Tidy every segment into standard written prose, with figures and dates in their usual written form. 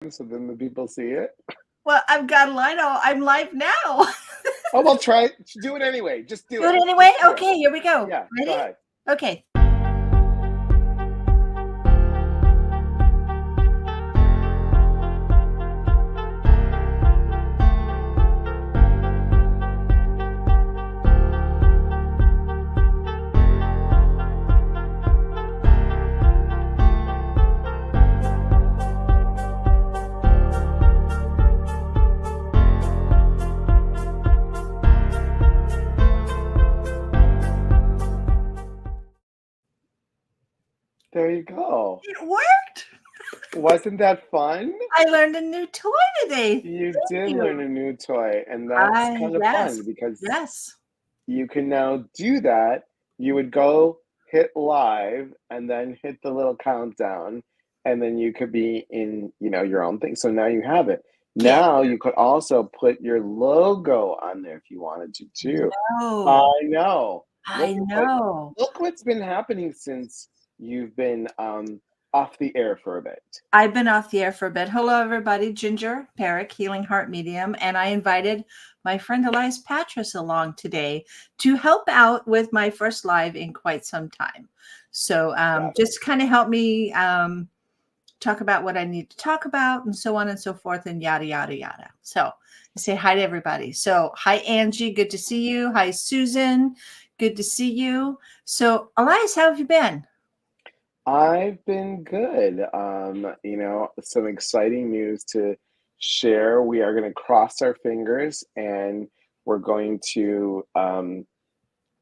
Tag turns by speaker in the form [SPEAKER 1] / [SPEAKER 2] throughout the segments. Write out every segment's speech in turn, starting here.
[SPEAKER 1] so then the people see it?
[SPEAKER 2] Well, I've got a line. I'm live now.
[SPEAKER 1] Oh, well, try it. Do it anyway. Just do
[SPEAKER 2] Do
[SPEAKER 1] it.
[SPEAKER 2] it anyway?
[SPEAKER 1] Just do it.
[SPEAKER 2] Okay, here we go.
[SPEAKER 1] Yeah,
[SPEAKER 2] Ready?
[SPEAKER 1] go ahead.
[SPEAKER 2] Okay.
[SPEAKER 1] There you go.
[SPEAKER 2] It worked.
[SPEAKER 1] Wasn't that fun?
[SPEAKER 2] I learned a new toy today.
[SPEAKER 1] You
[SPEAKER 2] Thank
[SPEAKER 1] did
[SPEAKER 2] you.
[SPEAKER 1] learn a new toy, and that's kind of fun because
[SPEAKER 2] Yes.
[SPEAKER 1] you can now do that. You would go hit live and then hit the little countdown, and then you could be in, your own thing. So now you have it.
[SPEAKER 2] Yeah.
[SPEAKER 1] Now you could also put your logo on there if you wanted to too.
[SPEAKER 2] No.
[SPEAKER 1] I know.
[SPEAKER 2] I know.
[SPEAKER 1] Look what's been happening since you've been off the air for a bit.
[SPEAKER 2] I've been off the air for a bit. Hello, everybody. Ginger Perrick, Healing Heart Medium, and I invited my friend Elias Patras along today to help out with my first live in quite some time. So just kind of help me talk about what I need to talk about and so on and so forth and yada, yada, yada. So I say hi to everybody. So hi, Angie. Good to see you. Hi, Susan. Good to see you. So Elias, how have you been?
[SPEAKER 1] I've been good. Some exciting news to share. We are going to cross our fingers and we're going to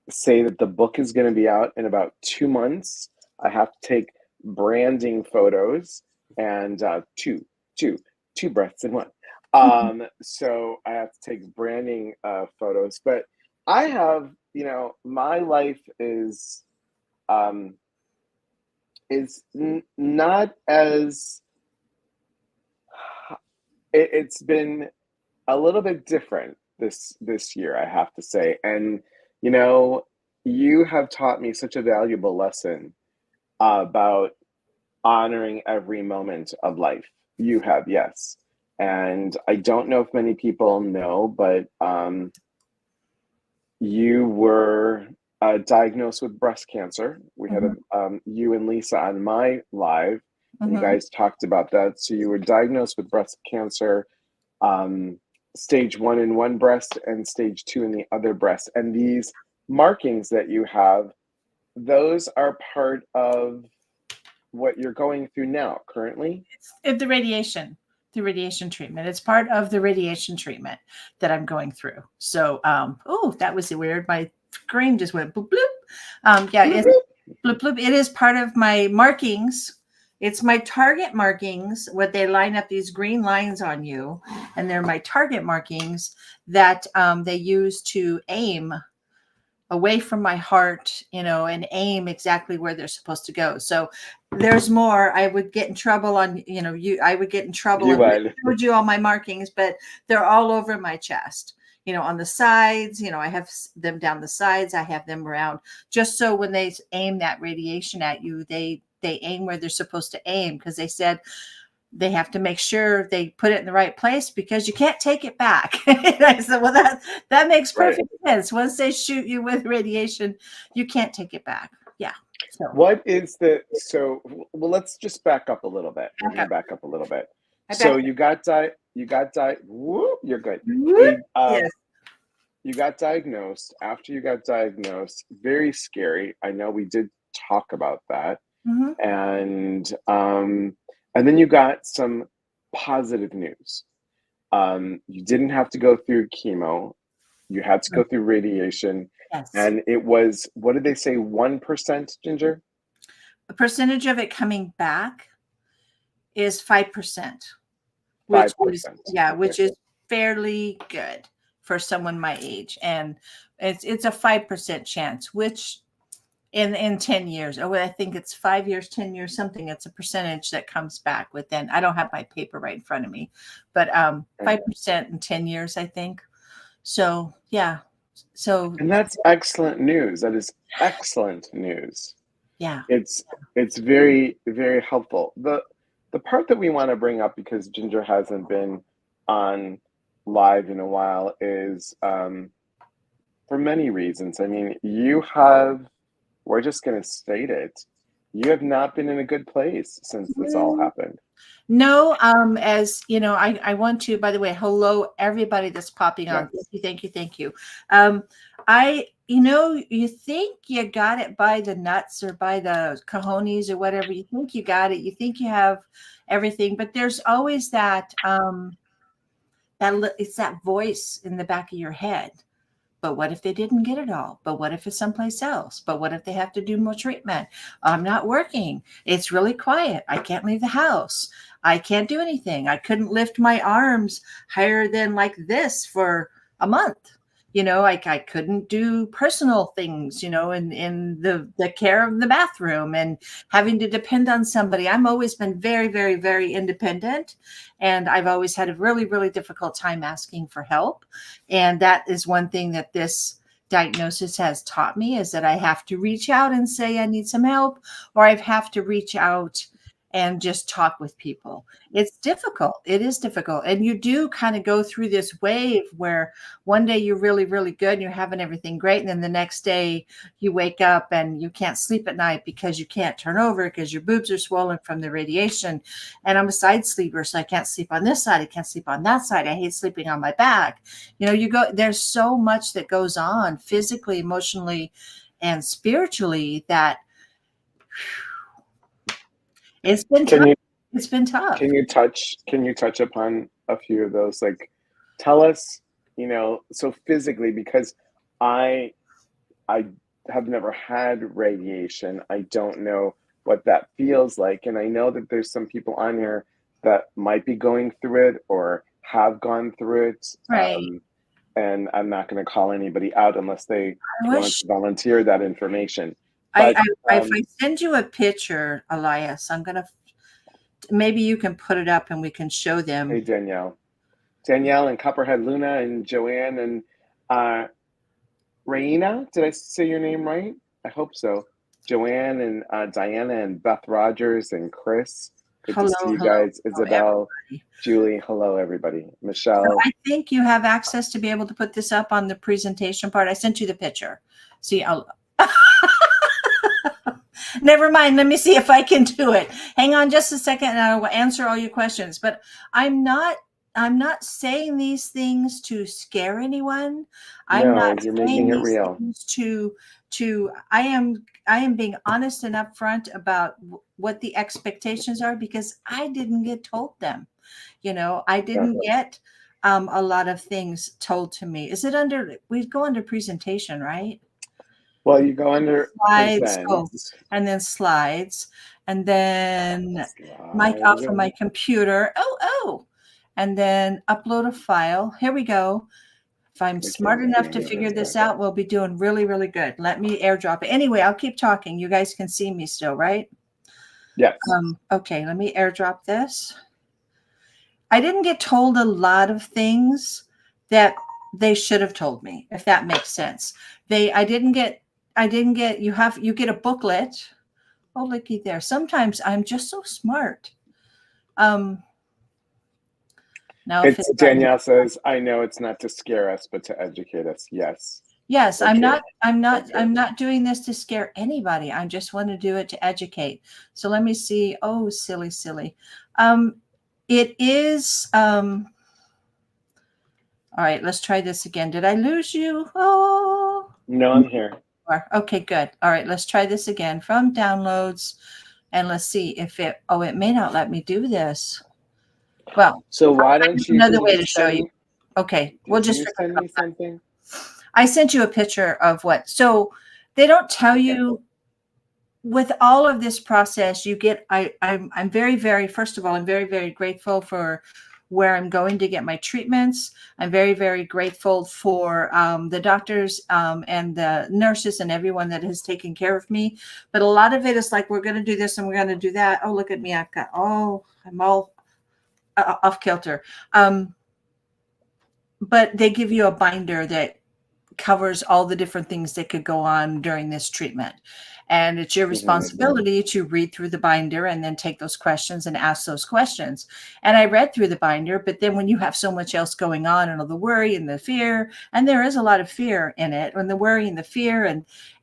[SPEAKER 1] say that the book is going to be out in about 2 months. I have to take branding photos and two breaths in one. So I have to take branding photos, but I have, my life is not as it's been a little bit different this year, I have to say. And you have taught me such a valuable lesson about honoring every moment of life. You have, yes. And I don't know if many people know, but you were diagnosed with breast cancer. We had you and Lisa on my live, and you guys talked about that. So you were diagnosed with breast cancer, stage 1 in one breast and stage 2 in the other breast. And these markings that you have, those are part of what you're going through now, currently?
[SPEAKER 2] It's the radiation treatment. It's part of the radiation treatment that I'm going through. So, that was weird. My screen just went bloop, bloop. It's bloop, bloop. It is part of my markings. It's my target markings, where they line up these green lines on you. And they're my target markings that they use to aim away from my heart, and aim exactly where they're supposed to go. So there's more. I would get in trouble on, I would get in trouble. I showed you all my markings, but they're all over my chest, on the sides, I have them down the sides. I have them around, just so when they aim that radiation at you, they aim where they're supposed to aim, because they said they have to make sure they put it in the right place, because you can't take it back. And I said, well, that makes perfect sense. Once they shoot you with radiation, you can't take it back. Yeah. So
[SPEAKER 1] what is let's just back up a little bit. We're going to back up a little bit. So you got you're good.
[SPEAKER 2] Yes.
[SPEAKER 1] You got diagnosed. After you got diagnosed, very scary. I know we did talk about that. And then you got some positive news. You didn't have to go through chemo. You had to go through radiation.
[SPEAKER 2] Yes.
[SPEAKER 1] And it was, what did they say, 1%, Ginger?
[SPEAKER 2] The percentage of it coming back is 5%.
[SPEAKER 1] 5%.
[SPEAKER 2] Which is fairly good for someone my age. And it's a 5% chance, which in 10 years, or I think it's 5 years, 10 years, something, it's a percentage that comes back within. I don't have my paper right in front of me, but 5% in 10 years, I think. So, yeah.
[SPEAKER 1] And that's excellent news. That is excellent news.
[SPEAKER 2] Yeah.
[SPEAKER 1] It's very, very helpful. the part that we want to bring up, because Ginger hasn't been on live in a while, is for many reasons. I mean, we're just going to state it. You have not been in a good place since this all happened.
[SPEAKER 2] No, as you know, I want to, by the way, hello, everybody that's popping on.
[SPEAKER 1] Yes.
[SPEAKER 2] Thank you, thank you, thank you. You think you got it by the nuts or by the cojones or whatever. You think you got it. You think you have everything, but there's always it's that voice in the back of your head. But what if they didn't get it all? But what if it's someplace else? But what if they have to do more treatment? I'm not working. It's really quiet. I can't leave the house. I can't do anything. I couldn't lift my arms higher than like this for a month. I couldn't do personal things, in the care of the bathroom and having to depend on somebody. I've always been very, very, very independent. And I've always had a really, really difficult time asking for help. And that is one thing that this diagnosis has taught me, is that I have to reach out and say I need some help, or I have to reach out and just talk with people. It's difficult. It is difficult. And you do kind of go through this wave where one day you're really, really good and you're having everything great. And then the next day you wake up and you can't sleep at night because you can't turn over because your boobs are swollen from the radiation. And I'm a side sleeper, so I can't sleep on this side. I can't sleep on that side. I hate sleeping on my back. There's so much that goes on physically, emotionally, and spiritually that it's been tough. It's been tough.
[SPEAKER 1] Can you touch upon a few of those? Like, tell us, so physically, because I have never had radiation. I don't know what that feels like. And I know that there's some people on here that might be going through it or have gone through it.
[SPEAKER 2] Right.
[SPEAKER 1] And I'm not going to call anybody out unless they want to volunteer that information.
[SPEAKER 2] But, if I send you a picture, Elias, maybe you can put it up and we can show them.
[SPEAKER 1] Hey, Danielle and Copperhead Luna and Joanne and Raina. Did I say your name right? I hope so. Joanne and Diana and Beth Rogers and Chris. Good to see you guys. Isabel, Julie. Hello, everybody. Michelle.
[SPEAKER 2] So I think you have access to be able to put this up on the presentation part. I sent you the picture. See, never mind. Let me see if I can do it. Hang on just a second and I will answer all your questions. But I'm not saying these things to scare anyone. I'm not
[SPEAKER 1] you're making it real.
[SPEAKER 2] I am being honest and upfront about what the expectations are, because I didn't get told them. I didn't get a lot of things told to me. Is it we go under presentation, right?
[SPEAKER 1] Well, you go under
[SPEAKER 2] slides, and then slides, and then mic off of my computer. And then upload a file. Here we go. If I'm smart enough to figure this out, we'll be doing really, really good. Let me airdrop it. Anyway, I'll keep talking. You guys can see me still, right?
[SPEAKER 1] Yes.
[SPEAKER 2] Okay, let me airdrop this. I didn't get told a lot of things that they should have told me, if that makes sense. I didn't get, you get a booklet. Oh, looky there. Sometimes I'm just so smart. Now,
[SPEAKER 1] Danielle says, I know it's not to scare us, but to educate us. Yes.
[SPEAKER 2] Yes, I'm not doing this to scare anybody. I just want to do it to educate. So let me see. Oh, silly. It is, all right, let's try this again. Did I lose you? Oh.
[SPEAKER 1] No, I'm here.
[SPEAKER 2] Okay, good. All right, let's try this again from downloads. And let's see if it may not let me do this. Well,
[SPEAKER 1] so why don't you
[SPEAKER 2] another way to show you? Okay, we'll just
[SPEAKER 1] send me something.
[SPEAKER 2] I sent you a picture of what. So they don't tell you with all of this process. You get. I'm very, very. First of all, I'm very, very grateful for where I'm going to get my treatments. I'm very, very grateful for the doctors and the nurses and everyone that has taken care of me. But a lot of it is like, we're going to do this and we're going to do that. Oh, look at me! I'm all off kilter. But they give you a binder that covers all the different things that could go on during this treatment. And it's your
[SPEAKER 1] Mhm.
[SPEAKER 2] responsibility to read through the binder and then take those questions and ask those questions. And I read through the binder, but then when you have so much else going on and all the worry and the fear, and there is a lot of fear in it, and the worry and the fear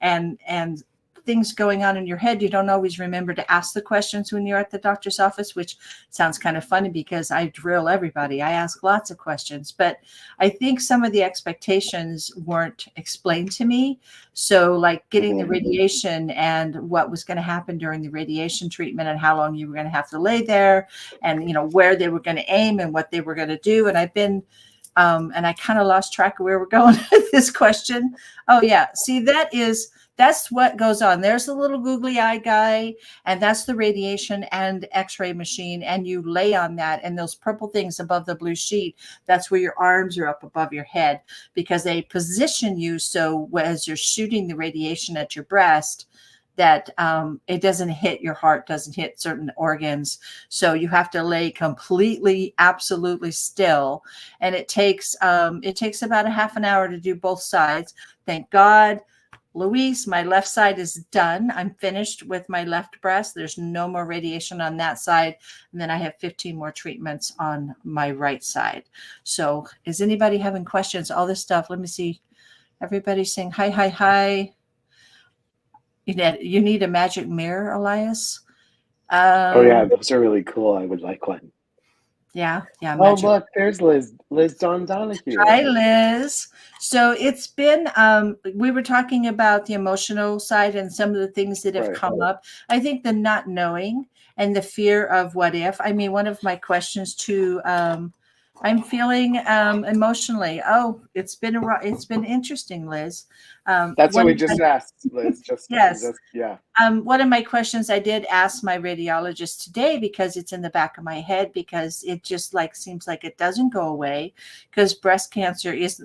[SPEAKER 2] and things going on in your head, you don't always remember to ask the questions when you're at the doctor's office, which sounds kind of funny because I drill everybody. I ask lots of questions, but I think some of the expectations weren't explained to me. So like getting the radiation and what was going to happen during the radiation treatment and how long you were going to have to lay there and, where they were going to aim and what they were going to do. And I've been, and I kind of lost track of where we're going with this question. Oh yeah. See, that's what goes on. There's the little googly eye guy, and that's the radiation and x-ray machine. And you lay on that, and those purple things above the blue sheet, that's where your arms are up above your head, because they position you so as you're shooting the radiation at your breast, that it doesn't hit your heart, doesn't hit certain organs. So you have to lay completely, absolutely still. And it takes about a half an hour to do both sides. Thank God. Louise, my left side is done. I'm finished with my left breast. There's no more radiation on that side. And then I have 15 more treatments on my right side. So is anybody having questions? All this stuff. Let me see. Everybody's saying hi, hi, hi. You need a magic mirror, Elias?
[SPEAKER 1] Oh yeah, those are really cool. I would like one.
[SPEAKER 2] Yeah.
[SPEAKER 1] Oh, look, there's Liz Dawn Donahue.
[SPEAKER 2] Hi, Liz. So it's been, we were talking about the emotional side and some of the things that have come up. I think the not knowing and the fear of what if. I mean, one of my questions to, I'm feeling emotionally. Oh, it's been interesting, Liz.
[SPEAKER 1] That's what we just asked, Liz.
[SPEAKER 2] Yes.
[SPEAKER 1] Yeah.
[SPEAKER 2] One of my questions I did ask my radiologist today, because it's in the back of my head, because it just seems like it doesn't go away, because breast cancer is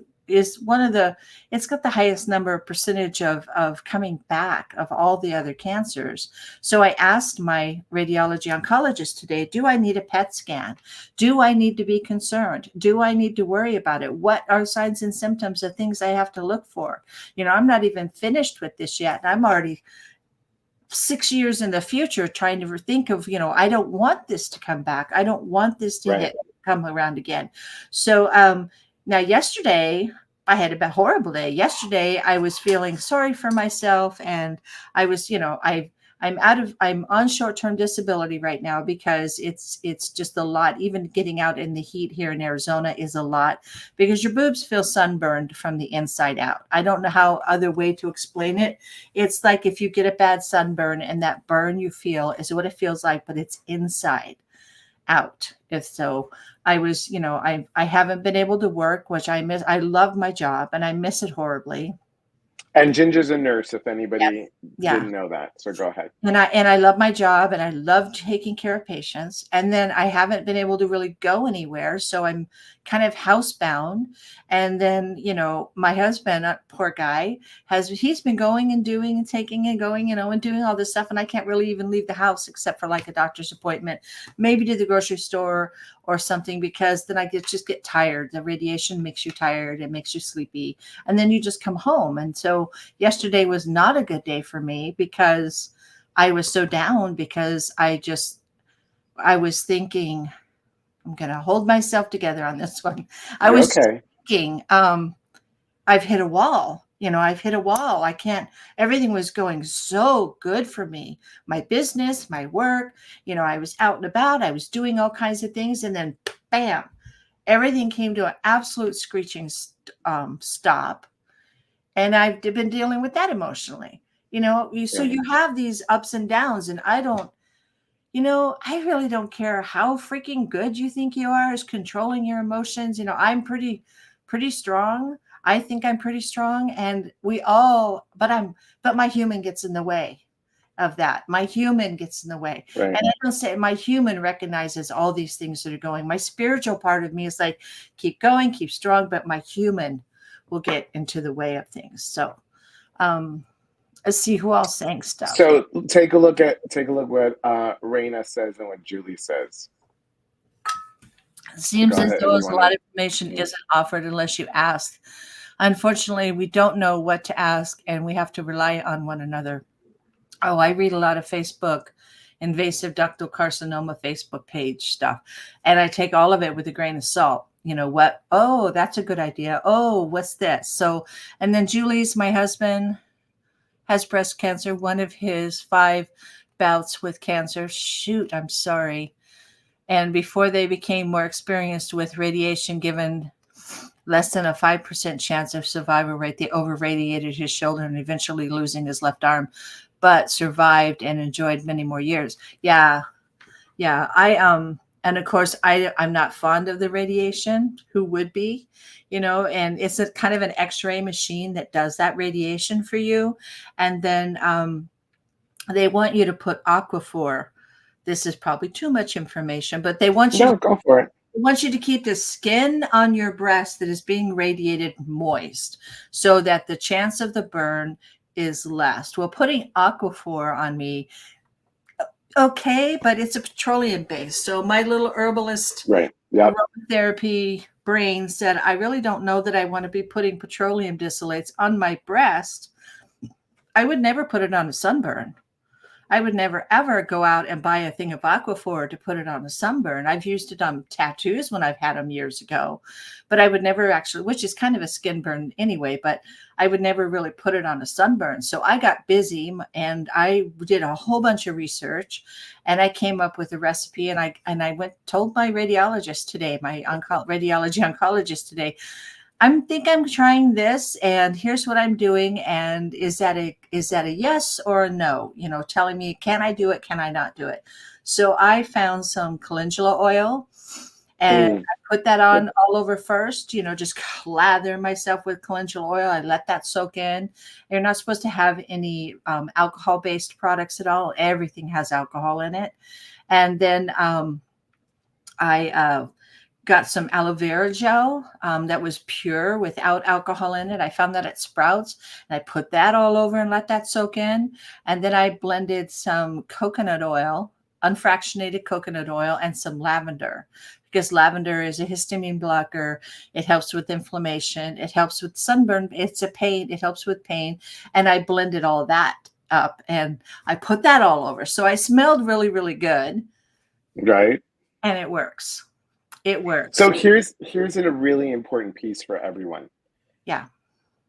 [SPEAKER 2] one of it's got the highest percentage of coming back of all the other cancers. So I asked my radiology oncologist today, do I need a PET scan? Do I need to be concerned? Do I need to worry about it? What are signs and symptoms of things I have to look for? I'm not even finished with this yet. I'm already 6 years in the future trying to think of, I don't want this to come back. I don't want this to come around again. So, now yesterday I had a horrible day. Yesterday I was feeling sorry for myself, and I was, I'm on short-term disability right now because it's just a lot. Even getting out in the heat here in Arizona is a lot, because your boobs feel sunburned from the inside out. I don't know how other way to explain it. It's like if you get a bad sunburn, and that burn you feel is what it feels like, but it's inside out. If so, I was, I haven't been able to work, which I miss. I love my job and I miss it horribly.
[SPEAKER 1] And Ginger's a nurse, if anybody didn't know that. So go ahead.
[SPEAKER 2] And I love my job, and I love taking care of patients. And then I haven't been able to really go anywhere. So I'm kind of housebound. And then, my husband, poor guy, he's been going and doing and taking and going, and doing all this stuff. And I can't really even leave the house except for like a doctor's appointment, maybe to the grocery store or something, because then I just get tired. The radiation makes you tired. It makes you sleepy. And then you just come home. And so yesterday was not a good day for me, because I was so down, because I was thinking, I'm going to hold myself together on this one. I was thinking, I've hit a wall. I've hit a wall. I can't, everything was going so good for me. My business, my work, I was out and about. I was doing all kinds of things. And then bam, everything came to an absolute screeching stop. And I've been dealing with that emotionally, so you have these ups and downs, and I really don't care how freaking good you think you are as controlling your emotions. I'm pretty strong. I think I'm pretty strong, and but my human gets in the way of that. My human gets in the way. And I don't say my human recognizes all these things that are going. My spiritual part of me is like, keep going, keep strong, but my human will get into the way of things. So, let's see who else saying stuff.
[SPEAKER 1] So take a look what Raina says and what Julie says.
[SPEAKER 2] It seems as though a lot of information isn't offered unless you ask. Unfortunately, we don't know what to ask, and we have to rely on one another. Oh, I read a lot of Facebook, invasive ductal carcinoma Facebook page stuff, and I take all of it with a grain of salt. You know what? Oh, that's a good idea. Oh, what's this? So, and then Julie's, my husband, has breast cancer, one of his 5 bouts with cancer. Shoot, I'm sorry. And before they became more experienced with radiation, given less than a 5% chance of survival rate, they over-radiated his shoulder and eventually losing his left arm, but survived and enjoyed many more years. Yeah. And of course, I'm not fond of the radiation. Who would be? And it's a kind of an X-ray machine that does that radiation for you. And then they want you to put Aquaphor. This is probably too much information, but they want you
[SPEAKER 1] No, go for it.
[SPEAKER 2] to keep the skin on your breast that is being radiated moist so that the chance of the burn is less. Well, putting Aquaphor on me, okay, but it's a petroleum base. So my little herbalist
[SPEAKER 1] Right. Yep.
[SPEAKER 2] aromatherapy brain said, I really don't know that I want to be putting petroleum distillates on my breast. I would never put it on a sunburn. I would never, ever go out and buy a thing of Aquaphor to put it on a sunburn. I've used it on tattoos when I've had them years ago, but I would never actually, which is kind of a skin burn anyway, but I would never really put it on a sunburn. So I got busy and I did a whole bunch of research and I came up with a recipe and I told my radiologist today, my radiology oncologist today, think I'm trying this and here's what I'm doing. And is that a yes or a no? Telling me, can I do it? Can I not do it? So I found some calendula oil and I put that on all over first, just lather myself with calendula oil. I let that soak in. You're not supposed to have any alcohol-based products at all. Everything has alcohol in it. And then I got some aloe vera gel that was pure without alcohol in it. I found that at Sprouts and I put that all over and let that soak in. And then I blended some coconut oil, unfractionated coconut oil, and some lavender because lavender is a histamine blocker. It helps with inflammation. It helps with sunburn. It's a pain. It helps with pain. And I blended all that up and I put that all over. So I smelled really, really good.
[SPEAKER 1] Right.
[SPEAKER 2] And it works. It works.
[SPEAKER 1] So here's a really important piece for everyone.
[SPEAKER 2] Yeah.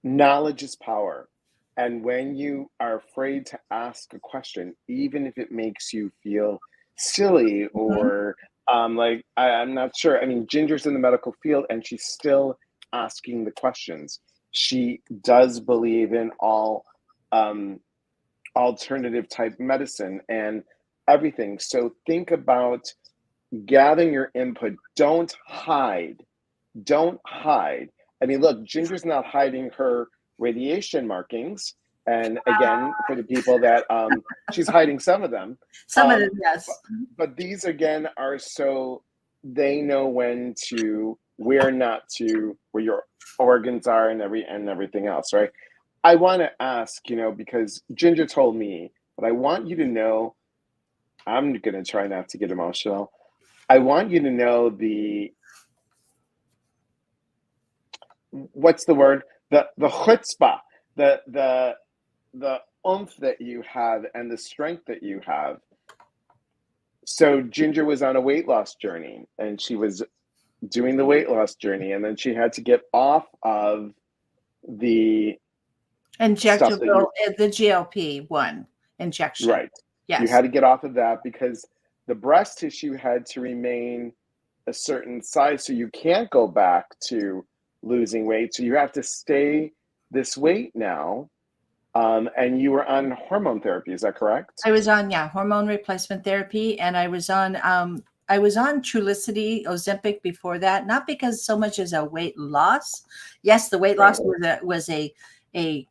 [SPEAKER 1] Knowledge is power. And when you are afraid to ask a question, even if it makes you feel silly or like, I'm not sure. I mean, Ginger's in the medical field and she's still asking the questions. She does believe in all alternative type medicine and everything. So think about gathering your input. Don't hide. I mean, look, Ginger's not hiding her radiation markings. And again, for the people that she's hiding some of them.
[SPEAKER 2] Some of them, yes.
[SPEAKER 1] But these again are so they know when to, where not to, where your organs are and everything else, right? I want to ask, because Ginger told me, but I want you to know, I'm going to try not to get emotional. I want you to know what's the word? The chutzpah, the oomph that you have and the strength that you have. So Ginger was on a weight loss journey and she was doing the weight loss journey and then she had to get off of the
[SPEAKER 2] injectable, the GLP-1 injection.
[SPEAKER 1] Right.
[SPEAKER 2] Yes.
[SPEAKER 1] You had to get off of that because the breast tissue had to remain a certain size. So you can't go back to losing weight. So you have to stay this weight now. And you were on hormone therapy. Is that correct?
[SPEAKER 2] I was on, hormone replacement therapy. And I was on Trulicity, Ozempic before that, not because so much as a weight loss. Yes, the weight loss was a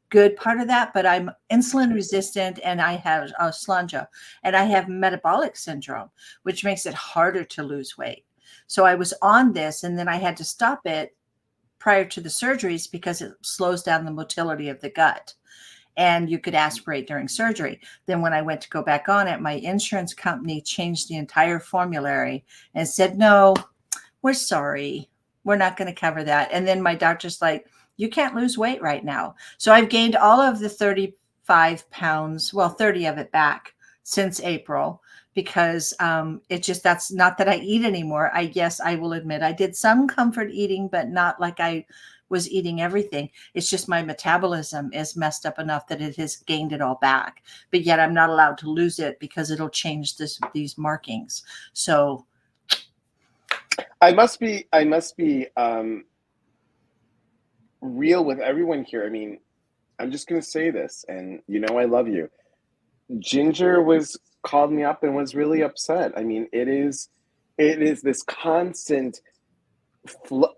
[SPEAKER 2] good part of that, but I'm insulin resistant and I have Slanja and I have metabolic syndrome, which makes it harder to lose weight. So I was on this and then I had to stop it prior to the surgeries because it slows down the motility of the gut and you could aspirate during surgery. Then when I went to go back on it, my insurance company changed the entire formulary and said, no, we're sorry. We're not going to cover that. And then my doctor's like, You can't lose weight right now. So I've gained all of the 35 pounds, well, 30 of it back since April, because it just, that's not that I eat anymore. I guess I will admit I did some comfort eating, but not like I was eating everything. It's just my metabolism is messed up enough that it has gained it all back. But yet I'm not allowed to lose it because it'll change these markings. So
[SPEAKER 1] I must be real with everyone here. I mean, I'm just going to say this, and I love you. Ginger called me up and was really upset. I mean, it is this constant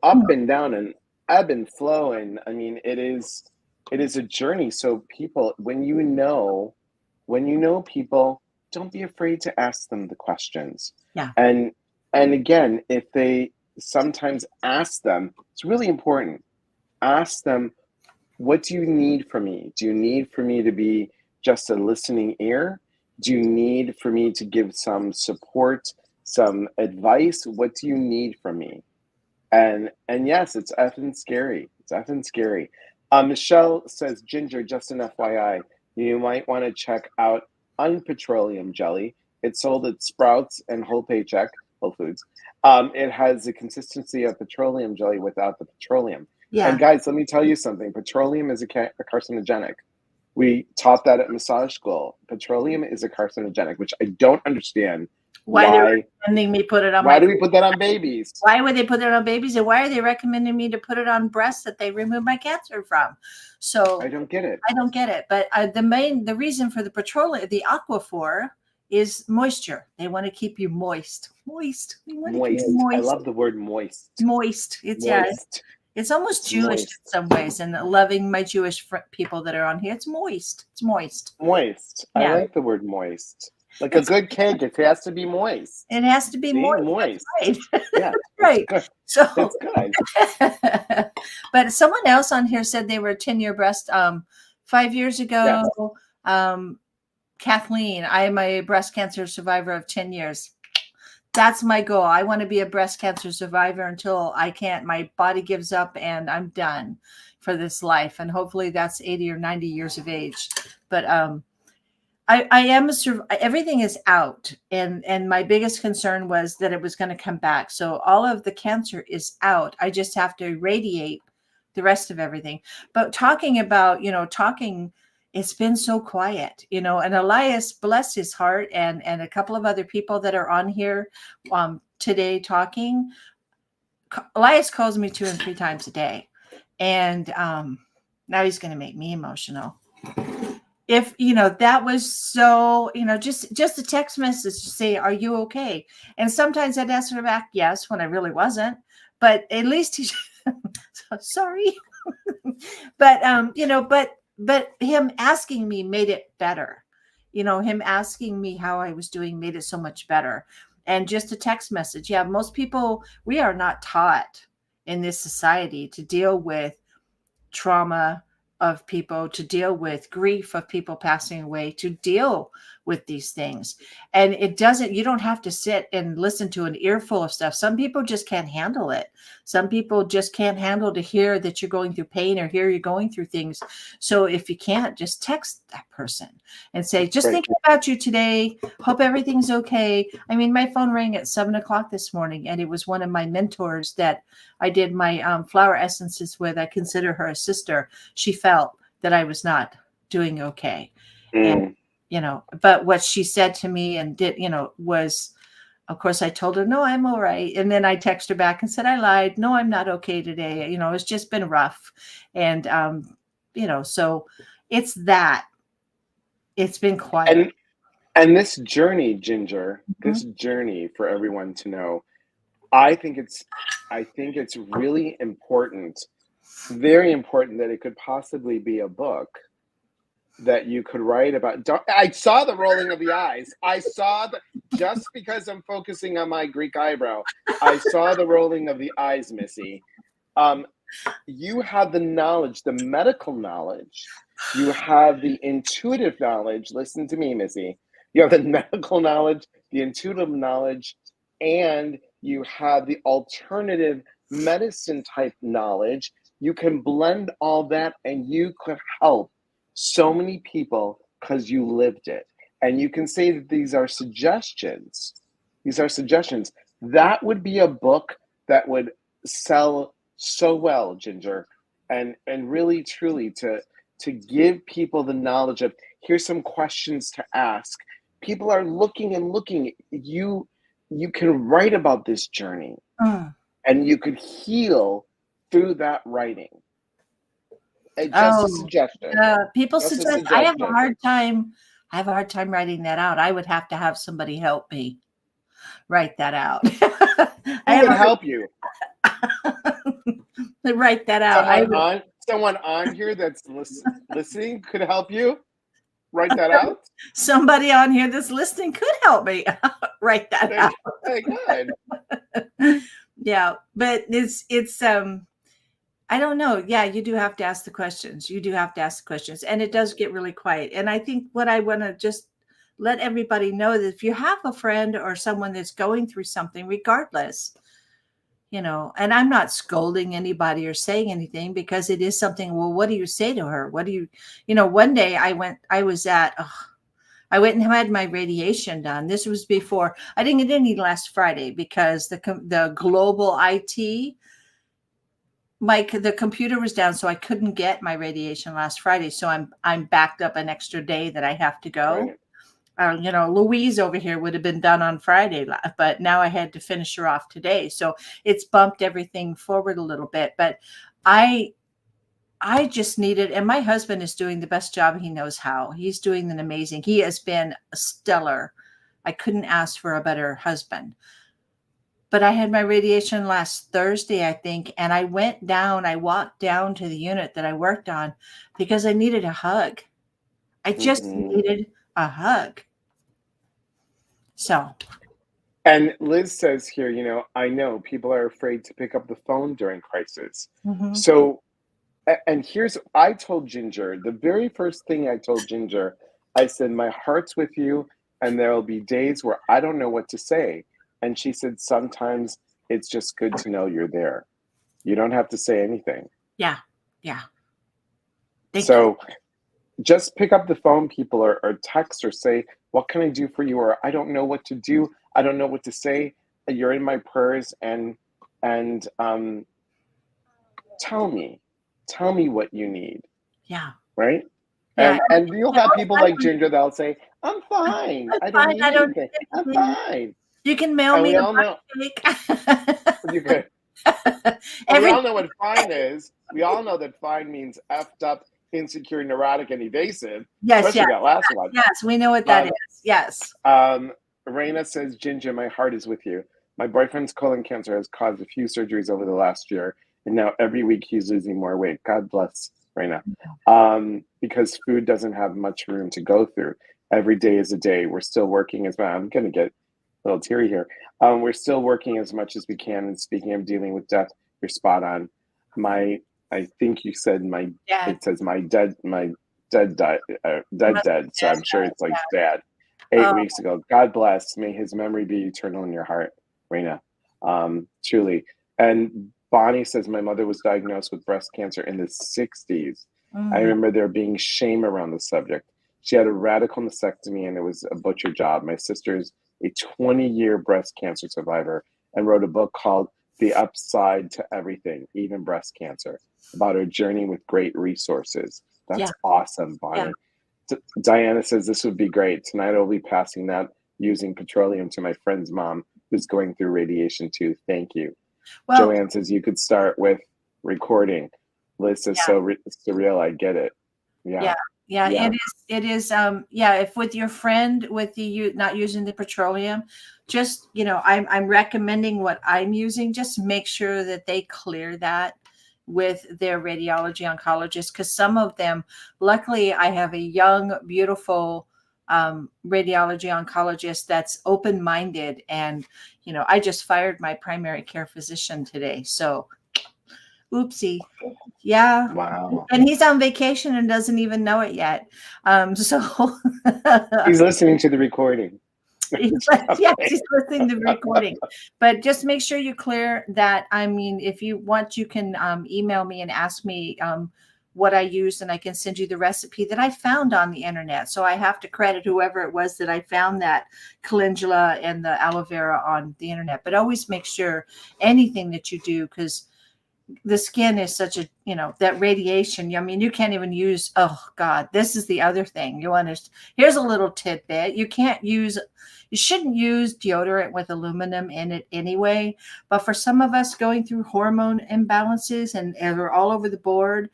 [SPEAKER 1] up and down and ebb and flow, and I mean, it is a journey. So people, when you know people, don't be afraid to ask them the questions.
[SPEAKER 2] Yeah.
[SPEAKER 1] And again, if they sometimes ask them, it's really important. Ask them, what do you need from me? Do you need for me to be just a listening ear? Do you need for me to give some support, some advice? What do you need from me? And yes, it's effing scary. It's effing scary. Michelle says, Ginger, just an FYI, you might want to check out Unpetroleum Jelly. It's sold at Sprouts and Whole Paycheck, Whole Foods. It has the consistency of petroleum jelly without the petroleum.
[SPEAKER 2] Yeah.
[SPEAKER 1] And guys, let me tell you something. Petroleum is a carcinogenic. We taught that at massage school. Petroleum is a carcinogenic, which I don't understand.
[SPEAKER 2] Why they're recommending me put it on?
[SPEAKER 1] Why do we put that on babies?
[SPEAKER 2] Why would they put it on babies, and why are they recommending me to put it on breasts that they remove my cancer from? So
[SPEAKER 1] I don't get it.
[SPEAKER 2] But the reason for the petroleum, the Aquaphor, is moisture. They want to keep you moist. Moist.
[SPEAKER 1] I love the word moist.
[SPEAKER 2] Moist. It's moist. It's almost Jewish in some ways, and loving my Jewish people that are on here. It's moist. It's moist.
[SPEAKER 1] Moist. Yeah. I like the word moist. Like a good cake, it has to be moist.
[SPEAKER 2] It has to be moist.
[SPEAKER 1] Moist.
[SPEAKER 2] Right.
[SPEAKER 1] Yeah.
[SPEAKER 2] Right.
[SPEAKER 1] Good.
[SPEAKER 2] So
[SPEAKER 1] that's good.
[SPEAKER 2] But someone else on here said they were a 10-year breast 5 years ago. Yes. Kathleen, I am a breast cancer survivor of 10 years. That's my goal. I want to be a breast cancer survivor until I can't. My body gives up and I'm done for this life. And hopefully that's 80 or 90 years of age. But I am everything is out. And my biggest concern was that it was going to come back. So all of the cancer is out. I just have to irradiate the rest of everything. But talking about, it's been so quiet, and Elias, bless his heart, and a couple of other people that are on here today talking. Elias calls me 2 and 3 times a day. And now he's going to make me emotional. If, that was so, just a text message to say, are you okay? And sometimes I'd ask her back, yes, when I really wasn't. But at least he's sorry. But him asking me made it better. Him asking me how I was doing made it so much better. And just a text message. Yeah, most people, we are not taught in this society to deal with trauma of people, to deal with grief of people passing away, to deal with these things. And you don't have to sit and listen to an earful of stuff. Some people just can't handle it. Some people just can't handle to hear that you're going through pain or hear you're going through things. So if you can't, just text that person and say, just thinking about you today. Hope everything's okay. I mean, my phone rang at 7:00 this morning, and it was one of my mentors that I did my flower essences with. I consider her a sister. She felt that I was not doing okay. And but what she said to me and did, was, of course, I told her, no, I'm all right. And then I texted her back and said, I lied. No, I'm not okay today. It's just been rough. And, so it's that. It's been quiet.
[SPEAKER 1] And this journey, Ginger, this journey for everyone to know, I think it's really important, very important, that it could possibly be a book that you could write about. I saw the rolling of the eyes. Just because I'm focusing on my Greek eyebrow, I saw the rolling of the eyes, Missy. You have the knowledge, the medical knowledge. You have the intuitive knowledge. Listen to me, Missy. You have the medical knowledge, the intuitive knowledge, and you have the alternative medicine type knowledge you can blend all that and you could help so many people because you lived it. And you can say that these are suggestions. These are suggestions. That would be a book that would sell so well, Ginger, and really truly to give people the knowledge of here's some questions to ask. People are looking and looking. You can write about this journey
[SPEAKER 2] Mm.
[SPEAKER 1] and you could heal through that writing. And just a
[SPEAKER 2] Oh,
[SPEAKER 1] suggestion.
[SPEAKER 2] people
[SPEAKER 1] Just a
[SPEAKER 2] suggest I have a
[SPEAKER 1] suggestion.
[SPEAKER 2] hard time. I have a hard time writing that out. I would have to have somebody help me write that out. I
[SPEAKER 1] Who
[SPEAKER 2] have
[SPEAKER 1] would
[SPEAKER 2] a hard
[SPEAKER 1] help you?
[SPEAKER 2] to write that out. I
[SPEAKER 1] Someone
[SPEAKER 2] would,
[SPEAKER 1] on someone on here that's listening could help you write that out.
[SPEAKER 2] somebody on here that's listening could help me write that out.
[SPEAKER 1] Hey, good.
[SPEAKER 2] Yeah, but it's I don't know. Yeah, you do have to ask the questions. You do have to ask the questions, and it does get really quiet. And I think what I want to just let everybody know that if you have a friend or someone that's going through something, regardless, and I'm not scolding anybody or saying anything because it is something. Well, what do you say to her? What do one day I went and had my radiation done. This was before I didn't get any last Friday because the global IT, the computer was down, so I couldn't get my radiation last Friday. So I'm backed up an extra day that I have to go.
[SPEAKER 1] Right.
[SPEAKER 2] Louise over here would have been done on Friday, but now I had to finish her off today. So it's bumped everything forward a little bit. But I just needed, and my husband is doing the best job he knows how. He's doing an amazing. He has been stellar. I couldn't ask for a better husband. But I had my radiation last Thursday, I think, and I walked down to the unit that I worked on because I needed a hug. I just needed a hug. So.
[SPEAKER 1] And Liz says here, I know people are afraid to pick up the phone during crisis.
[SPEAKER 2] Mm-hmm.
[SPEAKER 1] So, and I told Ginger, the very first thing I told Ginger, I said, my heart's with you, and there will be days where I don't know what to say. And she said, sometimes it's just good to know you're there. You don't have to say anything.
[SPEAKER 2] Yeah. Yeah.
[SPEAKER 1] So just pick up the phone, people, or text or say, what can I do for you? Or I don't know what to do. I don't know what to say. You're in my prayers, and tell me what you need.
[SPEAKER 2] Yeah.
[SPEAKER 1] Right.
[SPEAKER 2] Yeah.
[SPEAKER 1] And you'll have people like Ginger that'll say, I'm fine. I don't need anything. I'm fine.
[SPEAKER 2] You can mail me a cake.
[SPEAKER 1] You could. We all know what fine is. We all know that fine means effed up, insecure, neurotic, and evasive.
[SPEAKER 2] Yes,
[SPEAKER 1] especially that last one.
[SPEAKER 2] Yes, we know what that is. Yes.
[SPEAKER 1] Raina says, Ginger, my heart is with you. My boyfriend's colon cancer has caused a few surgeries over the last year, and now every week he's losing more weight. God bless Raina. Because food doesn't have much room to go through. Every day is a day. We're still working as well. I'm going to get a little teary here. We're still working as much as we can. And speaking of dealing with death, you're spot on. I think you said it says my dead died. So I'm sure it's like dad. 8 weeks ago. God bless. May his memory be eternal in your heart, Raina. Truly. And Bonnie says, my mother was diagnosed with breast cancer in the 60s. I remember there being shame around the subject. She had a radical mastectomy and it was a butcher job. My sister's a 20-year breast cancer survivor and wrote a book called The Upside to Everything, Even Breast Cancer, about her journey with great resources. That's awesome, Bonnie. Yeah. Diana says, this would be great. Tonight I'll be passing that using petroleum to my friend's mom who's going through radiation too. Thank you. Well, Joanne says you could start with recording. Liz says, so surreal, I get it. Yeah.
[SPEAKER 2] It is. If with your friend, with you not using the petroleum, just, I'm recommending what I'm using. Just make sure that they clear that with their radiology oncologist, because some of them, luckily I have a young, beautiful radiology oncologist that's open-minded, and I just fired my primary care physician today, so oopsie. Yeah.
[SPEAKER 1] Wow.
[SPEAKER 2] And he's on vacation and doesn't even know it yet. So
[SPEAKER 1] he's listening to the recording.
[SPEAKER 2] Yes, he's listening to the recording. But just make sure you clear that. I mean, if you want, you can email me and ask me what I used, and I can send you the recipe that I found on the internet. So I have to credit whoever it was that I found that calendula and the aloe vera on the internet. But always make sure anything that you do, because the skin is such a, that radiation. I mean, you can't even use, oh God, this is the other thing. You understand? Here's a little tidbit. You shouldn't use deodorant with aluminum in it anyway. But for some of us going through hormone imbalances and they're all over the board,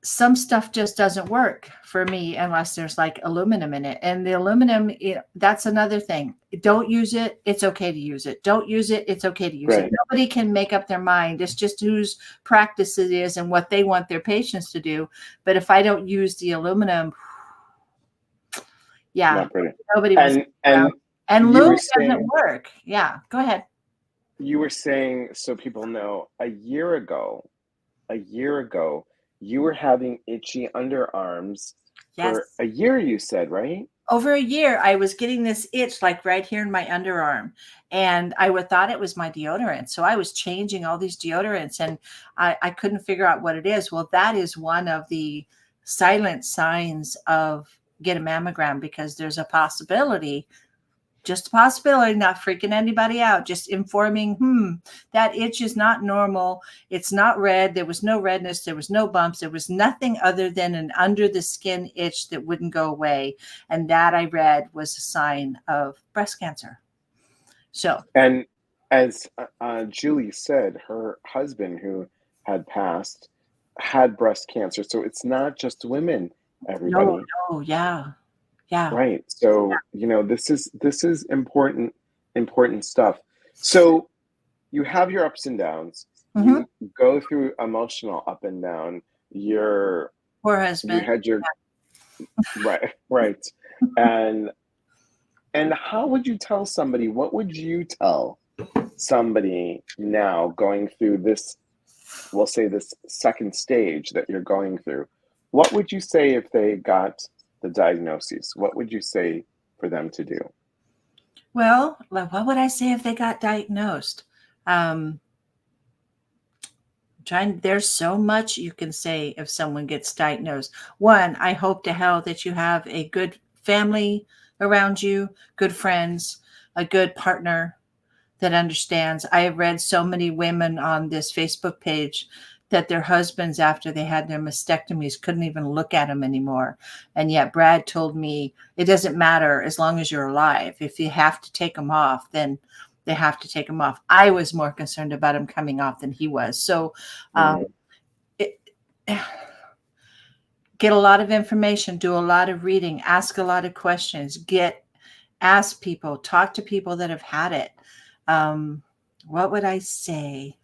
[SPEAKER 2] some stuff just doesn't work for me unless there's like aluminum in it. And the aluminum, that's another thing. Don't use it. It's okay to use it. Don't use it. It's okay to use it. Nobody can make up their mind. It's just whose practice it is and what they want their patients to do. But if I don't use the aluminum, nobody was. And lube doesn't work. Yeah, go ahead.
[SPEAKER 1] You were saying, so people know, a year ago, you were having itchy underarms for a year, you said, right?
[SPEAKER 2] Over a year, I was getting this itch like right here in my underarm, and I thought it was my deodorant. So I was changing all these deodorants, and I couldn't figure out what it is. Well, that is one of the silent signs of get a mammogram, because there's a possibility, just a possibility, not freaking anybody out, just informing, that itch is not normal. It's not red. There was no redness. There was no bumps. There was nothing other than an under the skin itch that wouldn't go away. And that I read was a sign of breast cancer. So,
[SPEAKER 1] and as Julie said, her husband, who had passed, had breast cancer. So it's not just women, everybody.
[SPEAKER 2] No, yeah. Yeah.
[SPEAKER 1] Right. So, this is important stuff. So you have your ups and downs.
[SPEAKER 2] Mm-hmm.
[SPEAKER 1] You go through emotional up and down. Your
[SPEAKER 2] poor husband.
[SPEAKER 1] You had your right. And how would you tell somebody, what would you tell somebody now going through this, we'll say this second stage that you're going through? What would you say if they got the diagnoses? What would you say for them to do?
[SPEAKER 2] Well, what would I say if they got diagnosed? There's so much you can say if someone gets diagnosed. One, I hope to hell that you have a good family around you, good friends, a good partner that understands. I have read so many women on this Facebook page that their husbands, after they had their mastectomies, couldn't even look at them anymore. And yet Brad told me it doesn't matter as long as you're alive. If you have to take them off, then they have to take them off. I was more concerned about him coming off than he was. So get a lot of information, do a lot of reading, ask a lot of questions, ask people, talk to people that have had it. What would I say?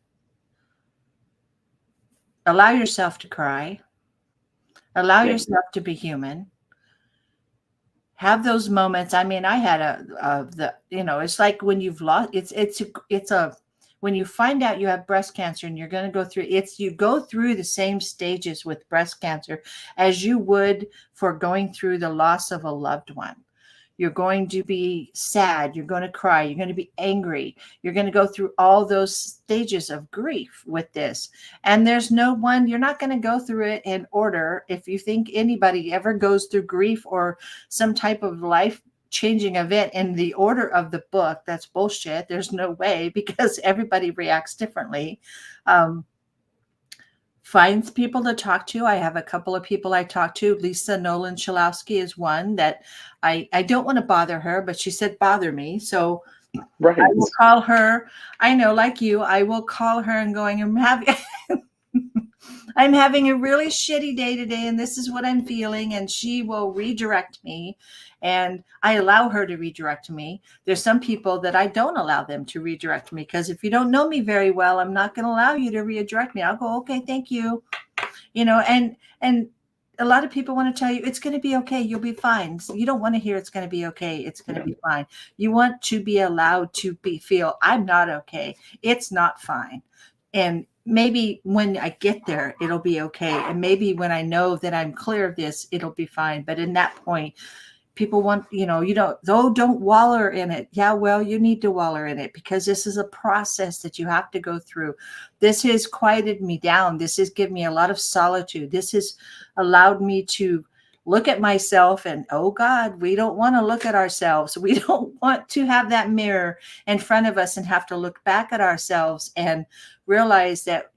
[SPEAKER 2] Allow yourself to cry. Allow yourself to be human. Have those moments. I mean, I had it's like when you've lost, when you find out you have breast cancer and you're going to go through, you go through the same stages with breast cancer as you would for going through the loss of a loved one. You're going to be sad. You're going to cry. You're going to be angry. You're going to go through all those stages of grief with this. And there's you're not going to go through it in order. If you think anybody ever goes through grief or some type of life-changing event in the order of the book, that's bullshit. There's no way, because everybody reacts differently. Find people to talk to. I have a couple of people I talk to. Lisa Nolan Chalowski is one that I don't want to bother her, but she said bother me. So I will call her. I know, like you, I will call her and going, I'm having a really shitty day today, and this is what I'm feeling. And she will redirect me, and I allow her to redirect me. There's some people that I don't allow them to redirect me, because if you don't know me very well, I'm not going to allow you to redirect me. I'll go, okay, thank you. And a lot of people want to tell you it's going to be okay. You'll be fine. So you don't want to hear it's going to be okay. It's going to be fine. You want to be allowed to feel I'm not okay. It's not fine. And maybe when I get there, it'll be okay. And maybe when I know that I'm clear of this, it'll be fine. But in that point, people want, you don't, oh, don't waller in it. Yeah, well, you need to waller in it because this is a process that you have to go through. This has quieted me down. This has given me a lot of solitude. This has allowed me to look at myself and, oh God, we don't want to look at ourselves. We don't want to have that mirror in front of us and have to look back at ourselves and realize that,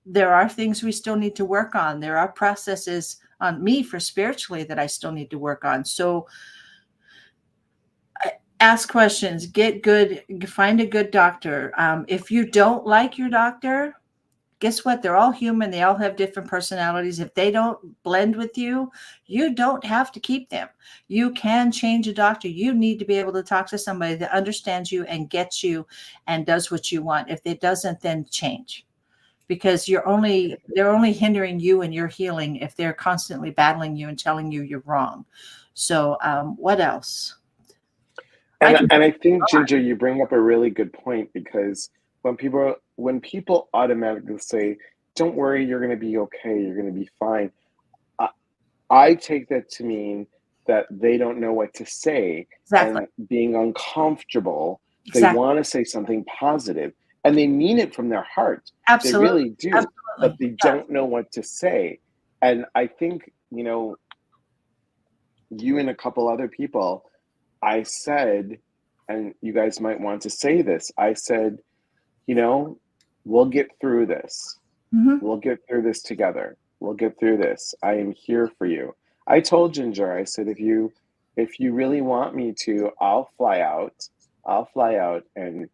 [SPEAKER 2] there are things we still need to work on. There are processes on me for spiritually that I still need to work on. So ask questions, get good, find a good doctor. If you don't like your doctor, guess what? They're all human. They all have different personalities. If they don't blend with you, you don't have to keep them. You can change a doctor. You need to be able to talk to somebody that understands you and gets you and does what you want. If it doesn't, then change. Because they're only hindering you and your healing if they're constantly battling you and telling you you're wrong. So what else?
[SPEAKER 1] And I think, Ginger, you bring up a really good point, because when people automatically say, don't worry, you're going to be okay, you're going to be fine, I take that to mean that they don't know what to say.
[SPEAKER 2] Exactly.
[SPEAKER 1] And being uncomfortable,
[SPEAKER 2] Exactly.
[SPEAKER 1] They want to say something positive, and they mean it from their heart.
[SPEAKER 2] Absolutely.
[SPEAKER 1] They really do.
[SPEAKER 2] Absolutely.
[SPEAKER 1] But they don't know what to say. And I think, you and a couple other people, I said, and you guys might want to say this, I said, we'll get through this.
[SPEAKER 2] Mm-hmm.
[SPEAKER 1] We'll get through this together. We'll get through this. I am here for you. I told Ginger, I said, if you really want me to, I'll fly out and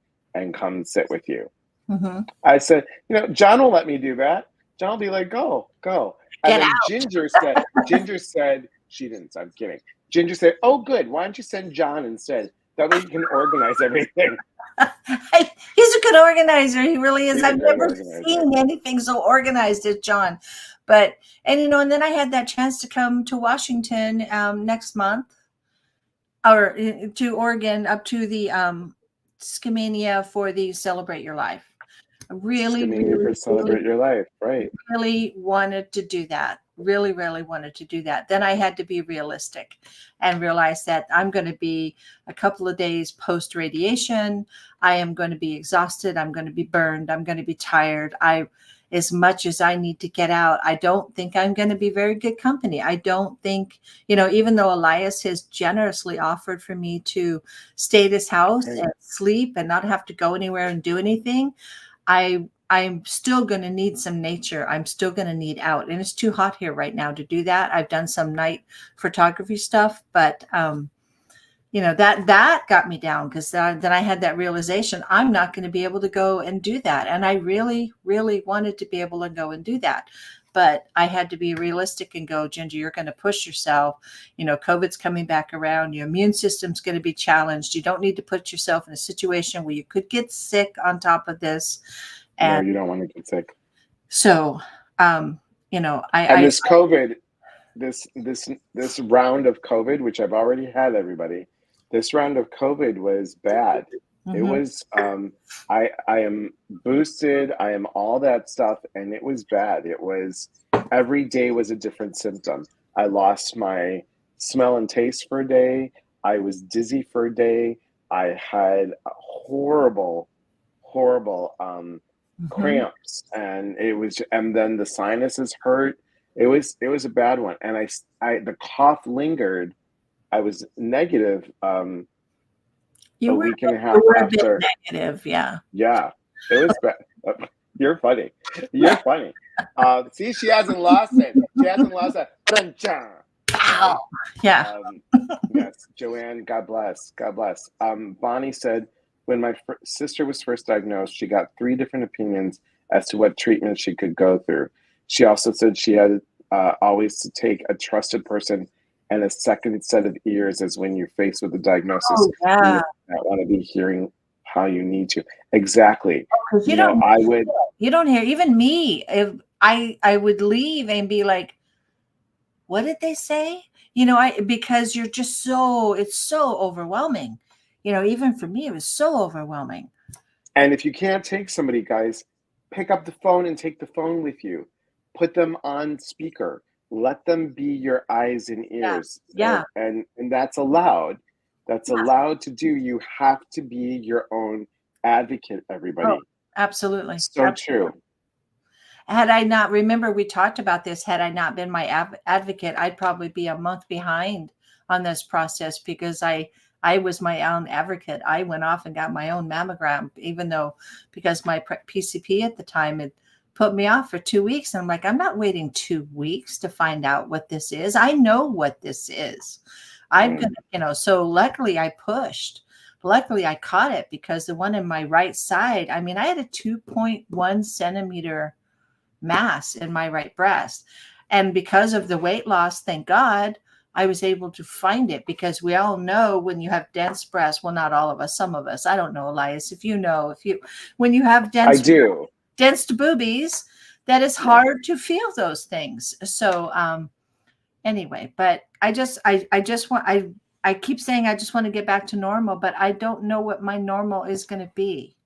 [SPEAKER 1] come sit with you.
[SPEAKER 2] Mm-hmm.
[SPEAKER 1] I said, John will let me do that. John will be like, go. And
[SPEAKER 2] Get
[SPEAKER 1] then
[SPEAKER 2] out.
[SPEAKER 1] Ginger said, she didn't, I'm kidding. Ginger said, oh, good. Why don't you send John instead? That way you can organize everything.
[SPEAKER 2] He's a good organizer. He really is. I've never
[SPEAKER 1] organizer.
[SPEAKER 2] seen anything so organized as John. But, and then I had that chance to come to Washington next month, or to Oregon, up to the Skamania for the Celebrate Your Life. I really
[SPEAKER 1] Celebrate Your Life, right?
[SPEAKER 2] Really wanted to do that. Really wanted to do that. Then I had to be realistic and realize that I'm going to be a couple of days post radiation. I am going to be exhausted. I'm going to be burned. I'm going to be tired. As much as I need to get out, I don't think I'm going to be very good company. I don't think, even though Elias has generously offered for me to stay at his house and sleep and not have to go anywhere and do anything, I'm still going to need some nature. I'm still going to need out. And it's too hot here right now to do that. I've done some night photography stuff, but, that got me down, because then I had that realization, I'm not going to be able to go and do that. And I really wanted to be able to go and do that. But I had to be realistic and go, Ginger, you're going to push yourself. COVID's coming back around. Your immune system's going to be challenged. You don't need to put yourself in a situation where you could get sick on top of this. And
[SPEAKER 1] no, you don't want to get sick.
[SPEAKER 2] So,
[SPEAKER 1] this COVID, this round of COVID, which I've already had, everybody, this round of COVID was bad. Mm-hmm. It was, I am boosted. I am all that stuff. And it was bad. It was, every day was a different symptom. I lost my smell and taste for a day. I was dizzy for a day. I had horrible cramps, and then the sinuses hurt. It was a bad one. And the cough lingered. I was negative a week and a half after.
[SPEAKER 2] Negative, yeah.
[SPEAKER 1] Yeah, it was bad. You're funny. See, she hasn't lost it.
[SPEAKER 2] Wow. Yeah.
[SPEAKER 1] Yes, Joanne, God bless. Bonnie said, when my sister was first diagnosed, she got 3 different opinions as to what treatment she could go through. She also said she had always to take a trusted person and a second set of ears, as when you're faced with a diagnosis.
[SPEAKER 2] Oh, yeah.
[SPEAKER 1] You don't want to be hearing how you need to. Exactly.
[SPEAKER 2] You don't hear, even me, if I would leave and be like, what did they say? Because you're just it's so overwhelming. Even for me, it was so overwhelming.
[SPEAKER 1] And if you can't take somebody, guys, pick up the phone and take the phone with you. Put them on speaker. let them be your eyes and
[SPEAKER 2] Yeah.
[SPEAKER 1] ears,
[SPEAKER 2] Yeah.
[SPEAKER 1] and that's allowed. That's
[SPEAKER 2] Yeah.
[SPEAKER 1] allowed to do. You have to be your own advocate,
[SPEAKER 2] Oh,
[SPEAKER 1] everybody.
[SPEAKER 2] absolutely.
[SPEAKER 1] So true.
[SPEAKER 2] Had I not, remember we talked about this, had I not been my advocate, I'd probably be a month behind on this process because I was my own advocate. I went off and got my own mammogram, even though because my PCP at the time had put me off for 2 weeks. And I'm like, I'm not waiting 2 weeks to find out what this is. I know what this is. I'm
[SPEAKER 1] Right.
[SPEAKER 2] going to, so luckily I pushed. Luckily I caught it because the one in my right side, I mean, I had a 2.1 centimeter mass in my right breast. And because of the weight loss, thank God, I was able to find it because we all know when you have dense breasts, well, not all of us, some of us, I don't know, Elias, if you know, when you have
[SPEAKER 1] I do.
[SPEAKER 2] dense boobies, that is
[SPEAKER 1] Yeah.
[SPEAKER 2] hard to feel those things. So, anyway, but I just want, I keep saying I just want to get back to normal, but I don't know what my normal is going to be.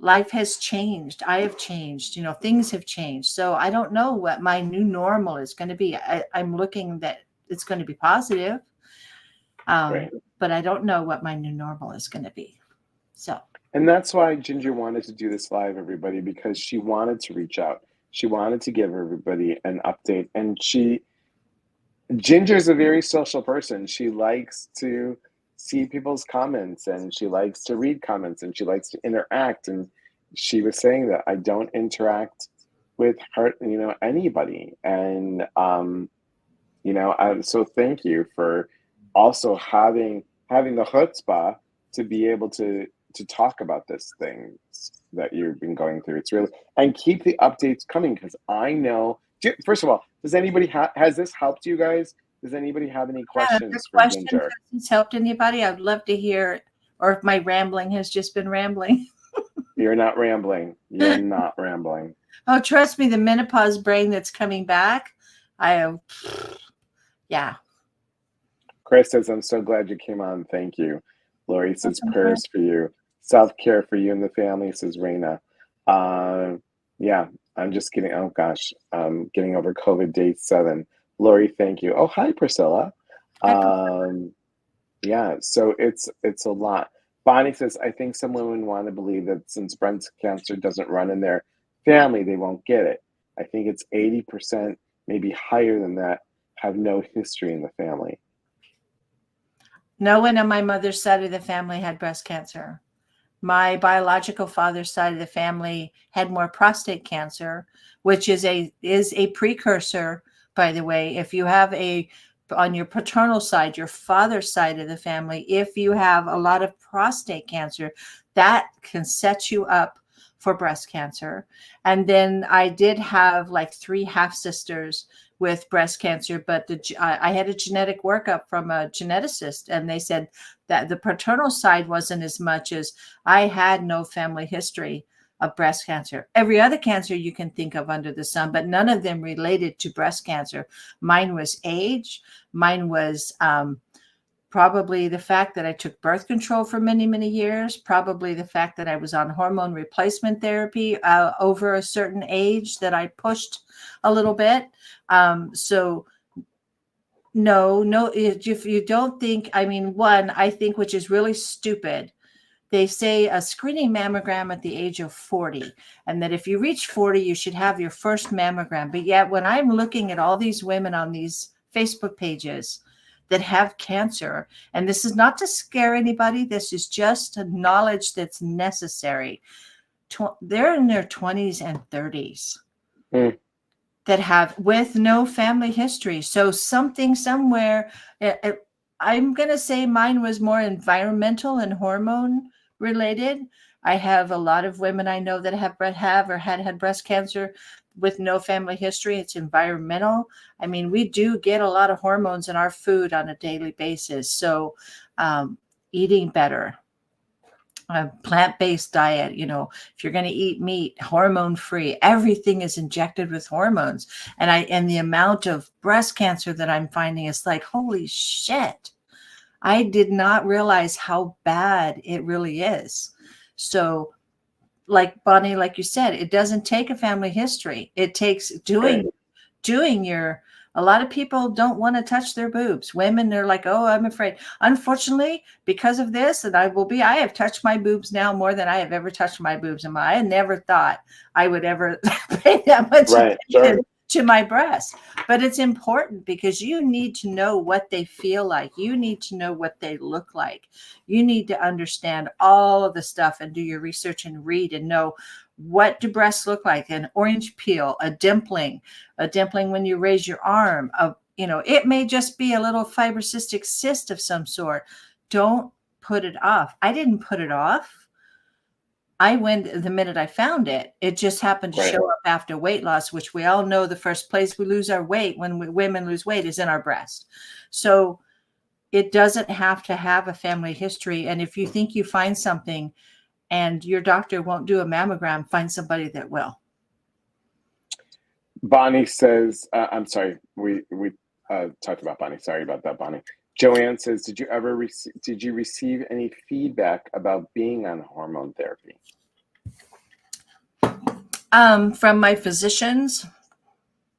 [SPEAKER 2] Life has changed. I have changed. Things have changed. So I don't know what my new normal is going to be. I'm looking that it's going to be positive,
[SPEAKER 1] Right.
[SPEAKER 2] but I don't know what my new normal is going to be. So.
[SPEAKER 1] And that's why Ginger wanted to do this live, everybody, because she wanted to reach out. She wanted to give everybody an update. And Ginger's a very social person. She likes to see people's comments and she likes to read comments and she likes to interact. And she was saying that I don't interact with her, anybody. And, so thank you for also having the chutzpah to be able to talk about this thing that you've been going through. It's really, and keep the updates coming because I know. First of all, does anybody has this helped you guys? Does anybody have any questions for
[SPEAKER 2] Question
[SPEAKER 1] Ginger?
[SPEAKER 2] has helped anybody? I'd love to hear, or if my rambling has just been rambling.
[SPEAKER 1] You're not rambling. You're not rambling.
[SPEAKER 2] Oh, trust me, the menopause brain that's coming back. Yeah.
[SPEAKER 1] Chris says, I'm so glad you came on. Thank you. Lori says, prayers for you. Self-care for you and the family, says Raina. Yeah, I'm just getting, oh gosh, getting over COVID day 7. Lori, thank you. Oh, hi, Priscilla. Yeah, so it's a lot. Bonnie says, I think some women want to believe that since breast cancer doesn't run in their family, they won't get it. I think it's 80%, maybe higher than that, have no history in the family.
[SPEAKER 2] No one on my mother's side of the family had breast cancer. My biological father's side of the family had more prostate cancer, which is a precursor, by the way. If you have on your paternal side, your father's side of the family, if you have a lot of prostate cancer, that can set you up for breast cancer. And then I did have like 3 half sisters with breast cancer, but I had a genetic workup from a geneticist, and they said that the paternal side wasn't as much as I had no family history of breast cancer. Every other cancer you can think of under the sun, but none of them related to breast cancer. Mine was age. Mine was probably the fact that I took birth control for many, many years, probably the fact that I was on hormone replacement therapy over a certain age that I pushed a little bit. So no, if you don't think, I mean, one, I think, which is really stupid, they say a screening mammogram at the age of 40, and that if you reach 40, you should have your first mammogram. But yet when I'm looking at all these women on these Facebook pages that have cancer, and this is not to scare anybody, this is just a knowledge that's necessary. They're in their 20s and 30s that have with no family history. So something somewhere, I'm going to say mine was more environmental and hormone related. I have a lot of women I know that have or had breast cancer with no family history. It's environmental. I mean, we do get a lot of hormones in our food on a daily basis. So eating better, a plant-based diet, if you're going to eat meat, hormone-free, everything is injected with hormones. And the amount of breast cancer that I'm finding is like, holy shit. I did not realize how bad it really is. So like Bonnie, like you said, it doesn't take a family history. It takes doing doing your, a lot of people don't want to touch their boobs. Women are like, oh, I'm afraid. Unfortunately, because of this, and I have touched my boobs now more than I have ever touched my boobs. And I never thought I would ever pay that much
[SPEAKER 1] Right.
[SPEAKER 2] attention
[SPEAKER 1] Sure.
[SPEAKER 2] to my breasts. But it's important because you need to know what they feel like. You need to know what they look like. You need to understand all of the stuff and do your research and read and know, what do breasts look like? An orange peel, a dimpling when you raise your arm. It may just be a little fibrocystic cyst of some sort. Don't put it off. I didn't put it off. I went the minute I found it. It just happened to
[SPEAKER 1] Right.
[SPEAKER 2] show up after weight loss, which we all know the first place we lose our weight when women lose weight is in our breast. So it doesn't have to have a family history. And if you think you find something and your doctor won't do a mammogram, find somebody that will.
[SPEAKER 1] Bonnie says, I'm sorry, we talked about Bonnie. Sorry about that, Bonnie. Joanne says, did you receive any feedback about being on hormone therapy?
[SPEAKER 2] From my physicians,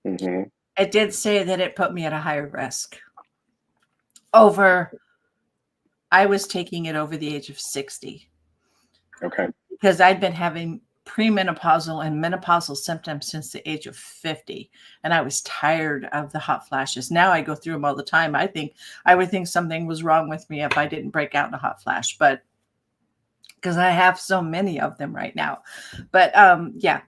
[SPEAKER 1] Mm-hmm.
[SPEAKER 2] it did say that it put me at a higher risk. I was taking it over the age of 60.
[SPEAKER 1] Okay.
[SPEAKER 2] Because I'd been having premenopausal and menopausal symptoms since the age of 50. And I was tired of the hot flashes. Now I go through them all the time. I would think something was wrong with me if I didn't break out in a hot flash, but because I have so many of them right now. But yeah.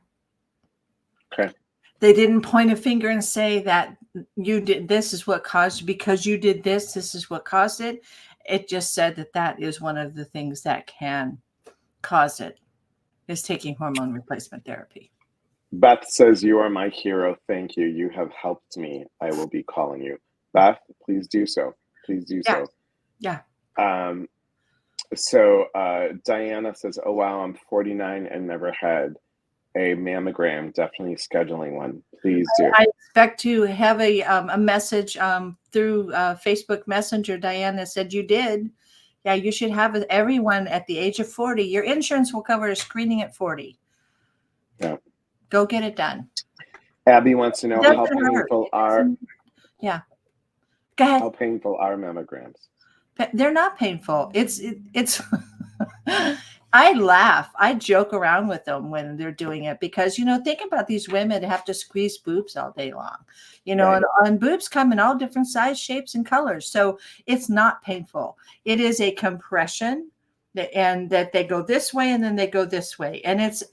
[SPEAKER 1] Okay.
[SPEAKER 2] They didn't point a finger and say that you did, this is what caused, because you did this is what caused it. It just said that is one of the things that can cause it, is taking hormone replacement therapy.
[SPEAKER 1] Beth says, you are my hero. Thank you. You have helped me. I will be calling you. Beth, please do so. Please do so.
[SPEAKER 2] Yeah.
[SPEAKER 1] So Diana says, oh, wow, I'm 49 and never had a mammogram. Definitely scheduling one. Please do.
[SPEAKER 2] I expect to have a message through Facebook Messenger. Diana said you did. Yeah, you should have everyone at the age of 40. Your insurance will cover a screening at 40.
[SPEAKER 1] Yeah.
[SPEAKER 2] Go get it done.
[SPEAKER 1] Abby wants to know how painful are.
[SPEAKER 2] Yeah. Go ahead.
[SPEAKER 1] How painful are mammograms?
[SPEAKER 2] They're not painful. It's I laugh. I joke around with them when they're doing it because, think about these women that have to squeeze boobs all day long, right. and boobs come in all different size, shapes, and colors. So it's not painful. It is a compression and that they go this way and then they go this way. And it's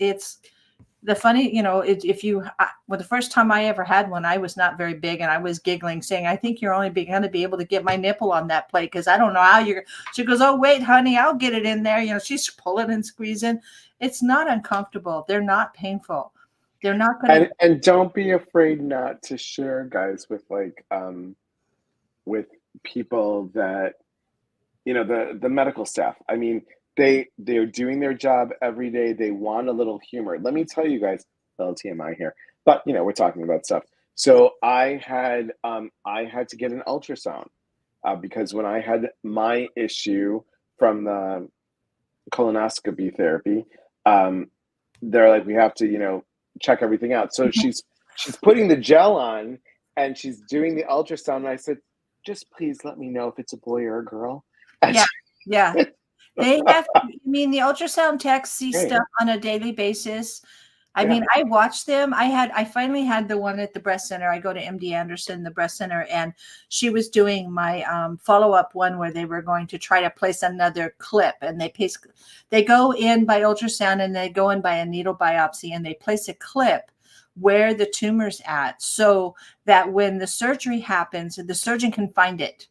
[SPEAKER 2] the funny, the first time I ever had one, I was not very big and I was giggling saying, I think you're only going to be able to get my nipple on that plate because I don't know how she goes, oh, wait, honey, I'll get it in there. She's pulling and squeezing. It's not uncomfortable. They're not painful. They're not going to.
[SPEAKER 1] And don't be afraid not to share, guys, with with people that, the medical staff. I mean, they're doing their job every day. They want a little humor. Let me tell you guys, a little TMI here, but we're talking about stuff. So I had to get an ultrasound because when I had my issue from the colonoscopy therapy, they're like, we have to, check everything out. So she's putting the gel on and she's doing the ultrasound. And I said, just please let me know if it's a boy or a girl.
[SPEAKER 2] Yeah. They have, the ultrasound techs see stuff on a daily basis. I mean, I watched them. I finally had the one at the breast center. I go to MD Anderson, the breast center, and she was doing my follow-up one where they were going to try to place another clip. And they go in by ultrasound and they go in by a needle biopsy and they place a clip where the tumor's at so that when the surgery happens, the surgeon can find it.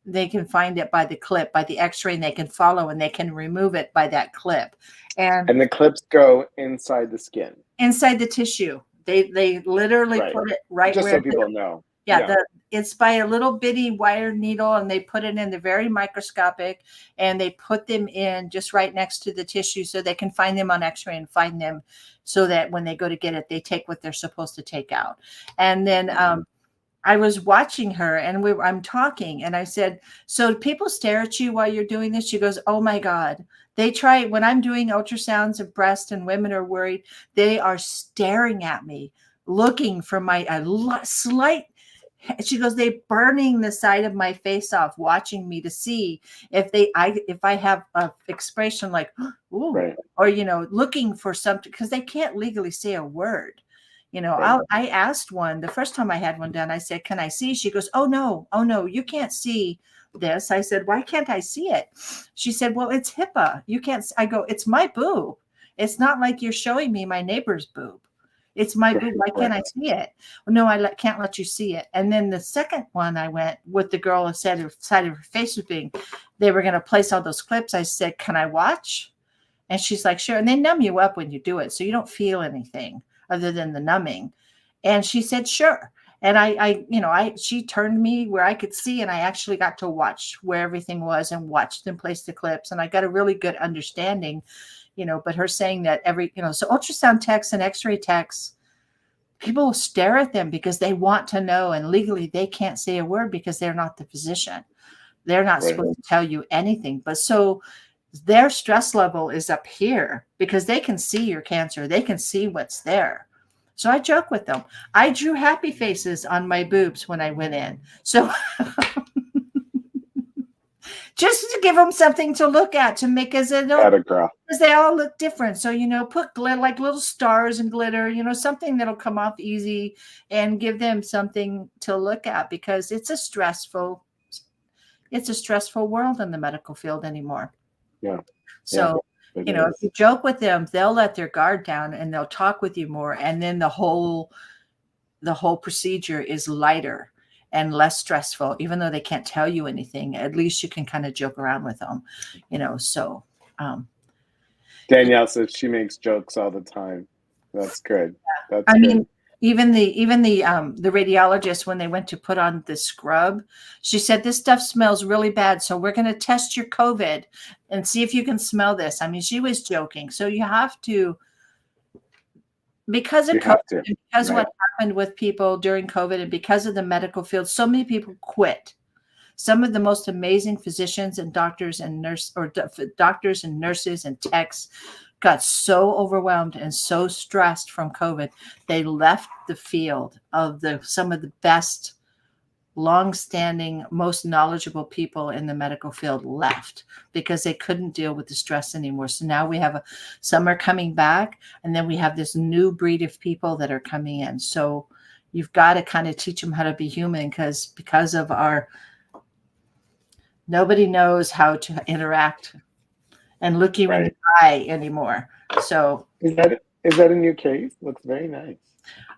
[SPEAKER 2] They can find it by the clip, by the x-ray, and they can follow and they can remove it by that clip. And
[SPEAKER 1] the clips go inside the skin.
[SPEAKER 2] Inside the tissue. They literally put it right
[SPEAKER 1] just
[SPEAKER 2] where.
[SPEAKER 1] So people know.
[SPEAKER 2] Yeah. It's by a little bitty wire needle and they put it in the very microscopic and they put them in just right next to the tissue so they can find them on x-ray and find them so that when they go to get it, they take what they're supposed to take out. And then, I was watching her and I'm talking and I said, so people stare at you while you're doing this? She goes, oh my God. They try when I'm doing ultrasounds of breast and women are worried, they are staring at me looking for my slight. She goes, they're burning the side of my face off, watching me to see if I have a expression like, ooh,
[SPEAKER 1] Right.
[SPEAKER 2] or looking for something, because they can't legally say a word.
[SPEAKER 1] Right.
[SPEAKER 2] I asked one the first time I had one done. I said, "Can I see?" She goes, "Oh no, you can't see this." I said, "Why can't I see it?" She said, "Well, it's HIPAA. You can't." I go, "It's my boob. It's not like you're showing me my neighbor's boob. It's my boob. Why can't I see it?" "No, can't let you see it." And then the second one I went with, the girl who said her side of her face was being, they were going to place all those clips. I said, "Can I watch?" And she's like, "Sure." And they numb you up when you do it, so you don't feel anything other than the numbing. And she said, "Sure." And she turned me where I could see, and I actually got to watch where everything was and watch them place the clips. And I got a really good understanding, but her saying that so ultrasound techs and x-ray techs, people will stare at them because they want to know, and legally they can't say a word because they're not the physician. They're not supposed to tell you anything. But so their stress level is up here because they can see your cancer. They can see what's there. So I joke with them. I drew happy faces on my boobs when I went in. So just to give them something to look at, to make as a because they all look different. So, put glitter, like little stars and glitter, something that'll come off easy, and give them something to look at, because it's a stressful world in the medical field anymore.
[SPEAKER 1] Yeah.
[SPEAKER 2] So, if you joke with them, they'll let their guard down and they'll talk with you more. And then the whole procedure is lighter and less stressful, even though they can't tell you anything. At least you can kind of joke around with them, so.
[SPEAKER 1] Danielle says she makes jokes all the time. That's good. That's
[SPEAKER 2] I
[SPEAKER 1] good.
[SPEAKER 2] mean, even the radiologist, when they went to put on the scrub, she said, "This stuff smells really bad, so we're going to test your COVID and see if you can smell this." I mean, she was joking. So you have to, because of COVID, because what happened with people during COVID, and because of the medical field, so many people quit. Some of the most amazing physicians and doctors and doctors and nurses and techs got so overwhelmed and so stressed from COVID, they left the field of some of the best, long-standing, most knowledgeable people in the medical field left because they couldn't deal with the stress anymore. So now we have some are coming back, and then we have this new breed of people that are coming in. So you've got to kind of teach them how to be human, because of nobody knows how to interact and look you in the eye anymore. So
[SPEAKER 1] is that a new case? Looks very nice.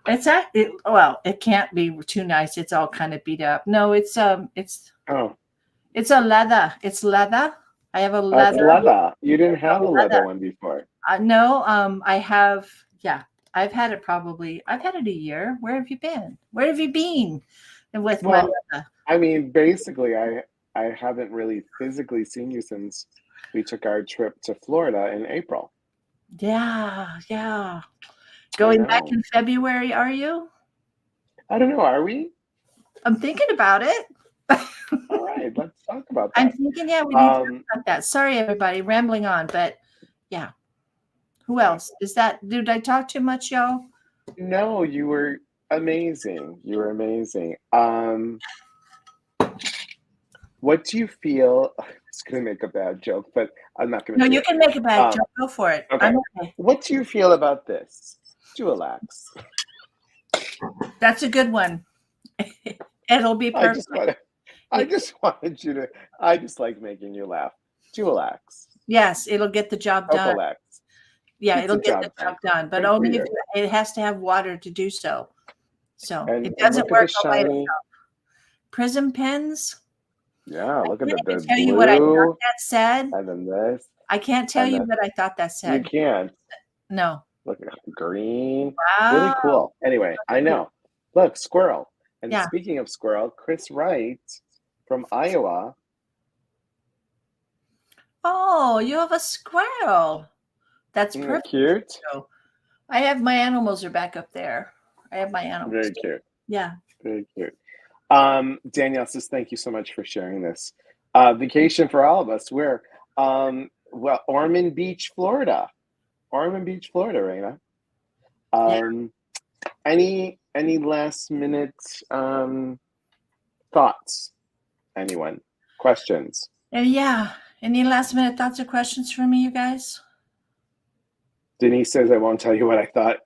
[SPEAKER 2] It can't be too nice. It's all kind of beat up. No, it's a leather. It's leather. I have a leather.
[SPEAKER 1] Leather. You didn't have a leather one before.
[SPEAKER 2] No, I have. Yeah, I've had it a year. Where have you been? Where have you been with my leather?
[SPEAKER 1] I mean, basically, I haven't really physically seen you since we took our trip to Florida in April.
[SPEAKER 2] Yeah. Going back in February, are you?
[SPEAKER 1] I don't know. Are we?
[SPEAKER 2] I'm thinking about it.
[SPEAKER 1] All right, let's talk about that.
[SPEAKER 2] I'm thinking, we need to talk about that. Sorry, everybody, rambling on, but yeah. Who else? Did I talk too much, y'all?
[SPEAKER 1] No, you were amazing. You were amazing. What do you feel? I was going to make a bad joke, but I'm not going to.
[SPEAKER 2] No, you can make a bad joke. Go for it.
[SPEAKER 1] Okay. What do you feel about this? Dulax.
[SPEAKER 2] That's a good one. It'll be perfect.
[SPEAKER 1] I just like making you laugh. Dulax.
[SPEAKER 2] Yes, it'll get the job done.
[SPEAKER 1] Opalax.
[SPEAKER 2] Yeah, it'll get the job done, but only if it has to have water to do so. So it doesn't work by itself. Prism pens.
[SPEAKER 1] Yeah, look at the blue.
[SPEAKER 2] Tell you what I thought that said.
[SPEAKER 1] And then this.
[SPEAKER 2] I can't tell you what I thought that said.
[SPEAKER 1] You can't.
[SPEAKER 2] No.
[SPEAKER 1] Look at the green.
[SPEAKER 2] Wow.
[SPEAKER 1] Really cool. Anyway, I know. Look, squirrel. And speaking of squirrel, Chris Wright from Iowa.
[SPEAKER 2] Oh, you have a squirrel. That's perfect.
[SPEAKER 1] Cute.
[SPEAKER 2] I have my animals are back up there. I have my animals.
[SPEAKER 1] Very cute.
[SPEAKER 2] Yeah.
[SPEAKER 1] Very cute. Danielle says, thank you so much for sharing this. Vacation for all of us. We're Ormond Beach, Florida. Ormond Beach, Florida, Raina. any last minute thoughts? Anyone? Questions?
[SPEAKER 2] And yeah, any last minute thoughts or questions for me, you guys?
[SPEAKER 1] Denise says I won't tell you what I thought.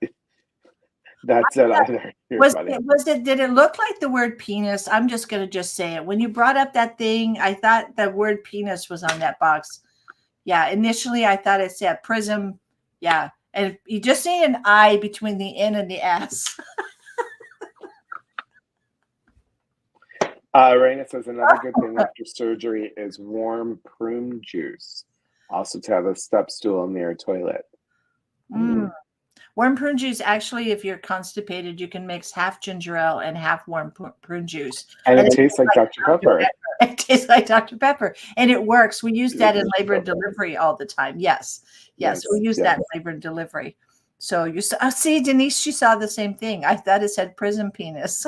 [SPEAKER 1] That's it either. You're
[SPEAKER 2] Was
[SPEAKER 1] funny.
[SPEAKER 2] it did it look like the word penis? I'm just gonna just say it. When you brought up that thing, I thought the word penis was on that box. Yeah, initially I thought it said prism. Yeah. And you just need an I between the N and the S.
[SPEAKER 1] Raina says another good thing after surgery is warm prune juice. Also to have a step stool near a toilet.
[SPEAKER 2] Warm prune juice, actually, if you're constipated, you can mix half ginger ale and half warm prune juice.
[SPEAKER 1] And it tastes like Dr. Pepper.
[SPEAKER 2] It tastes like Dr. Pepper. And it works. We use that in labor and delivery all the time. Yes. We use that in labor and delivery. So you see, Denise, she saw the same thing. I thought it said prism penis.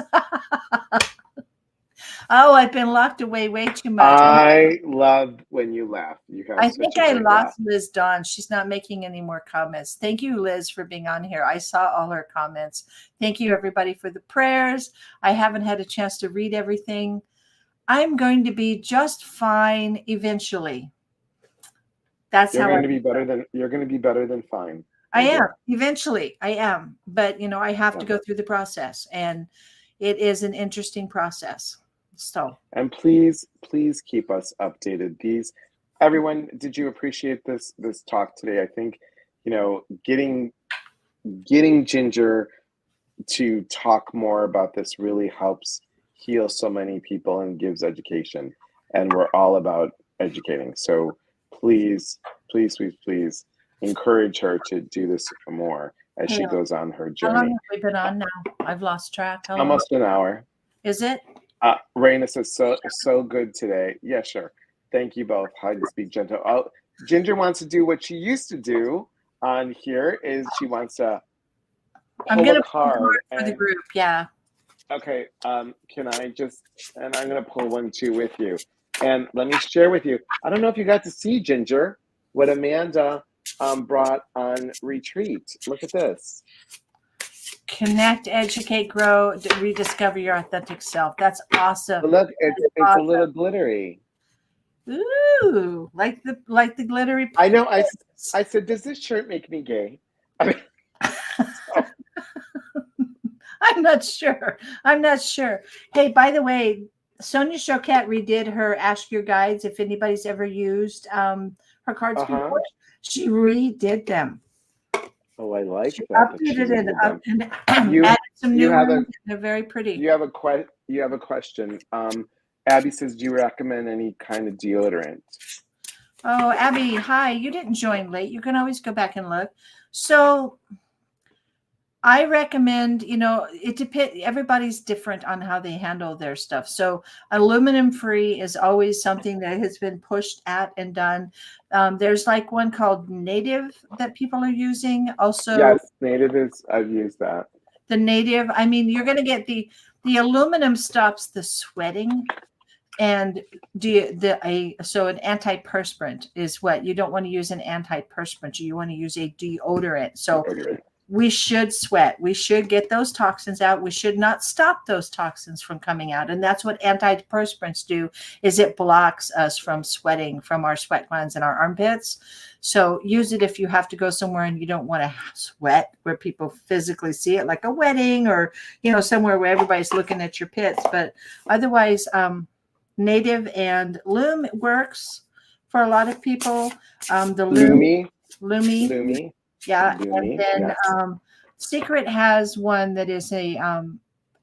[SPEAKER 2] Oh, I've been locked away way too much.
[SPEAKER 1] I love when you laugh.
[SPEAKER 2] I think I lost Liz Dawn. She's not making any more comments. Thank you, Liz, for being on here. I saw all her comments. Thank you, everybody, for the prayers. I haven't had a chance to read everything. I'm going to be just fine eventually. That's
[SPEAKER 1] you're going to be better than fine.
[SPEAKER 2] I am. Eventually, I am. But, I have to go through the process. And it is an interesting process.
[SPEAKER 1] And please keep us updated. Everyone, did you appreciate this talk today? I think, getting Ginger to talk more about this really helps heal so many people and gives education. And we're all about educating. So please encourage her to do this more as she goes on her journey.
[SPEAKER 2] How long have we been on now? I've lost track.
[SPEAKER 1] Almost an hour.
[SPEAKER 2] Is it?
[SPEAKER 1] Raina says so good today. Yeah, sure. Thank you both. Hide and speak gentle. Oh, Ginger wants to do what she used to do on here. Is she wants to
[SPEAKER 2] I'm gonna pull a card for the group. Yeah.
[SPEAKER 1] Okay. Can I just and I'm gonna pull one too with you. And let me share with you. I don't know if you got to see, Ginger, what Amanda brought on retreat. Look at this.
[SPEAKER 2] Connect, educate, grow, rediscover your authentic self. That's awesome.
[SPEAKER 1] But look, it's awesome. A little glittery.
[SPEAKER 2] Ooh, like the glittery.
[SPEAKER 1] I know. I said, does this shirt make me gay?
[SPEAKER 2] I'm not sure. Hey, by the way, Sonia Choquette redid her Ask Your Guides. If anybody's ever used her cards before, she redid them.
[SPEAKER 1] Oh, I like
[SPEAKER 2] she
[SPEAKER 1] that.
[SPEAKER 2] Updated and added some new ones. They're very pretty.
[SPEAKER 1] You have a question. Abby says, do you recommend any kind of deodorant?
[SPEAKER 2] Oh, Abby, hi. You didn't join late. You can always go back and look. So I recommend, it depends. Everybody's different on how they handle their stuff. So aluminum free is always something that has been pushed at and done. There's like one called Native that people are using. Also,
[SPEAKER 1] yes, Native is. I've used that.
[SPEAKER 2] The Native. I mean, you're going to get the aluminum stops the sweating, and so an antiperspirant is what you don't want to use. An antiperspirant. You want to use a deodorant. So. We should sweat. We should get those toxins out. We should not stop those toxins from coming out. And that's what antiperspirants do, is it blocks us from sweating from our sweat glands and our armpits. So use it if you have to go somewhere and you don't want to sweat where people physically see it, like a wedding or, somewhere where everybody's looking at your pits. But otherwise, Native and Lume works for a lot of people. The Lumi. Yeah, and then Secret has one that is a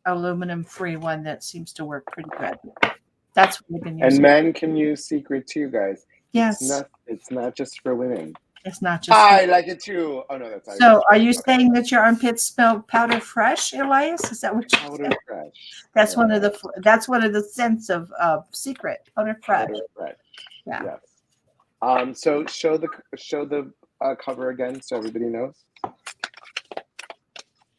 [SPEAKER 2] aluminum free one that seems to work pretty good. That's what we've been using.
[SPEAKER 1] And men can use Secret too, guys.
[SPEAKER 2] Yes,
[SPEAKER 1] it's not just for women.
[SPEAKER 2] It's not just.
[SPEAKER 1] I like it too. Oh no, that's.
[SPEAKER 2] So, are you saying that your armpits smell powder fresh, Elias? Is that what you're saying?
[SPEAKER 1] Powder fresh.
[SPEAKER 2] That's one of the scents of Secret. Powder fresh.
[SPEAKER 1] Powder fresh.
[SPEAKER 2] Yeah.
[SPEAKER 1] Yes. So show the cover again so everybody knows.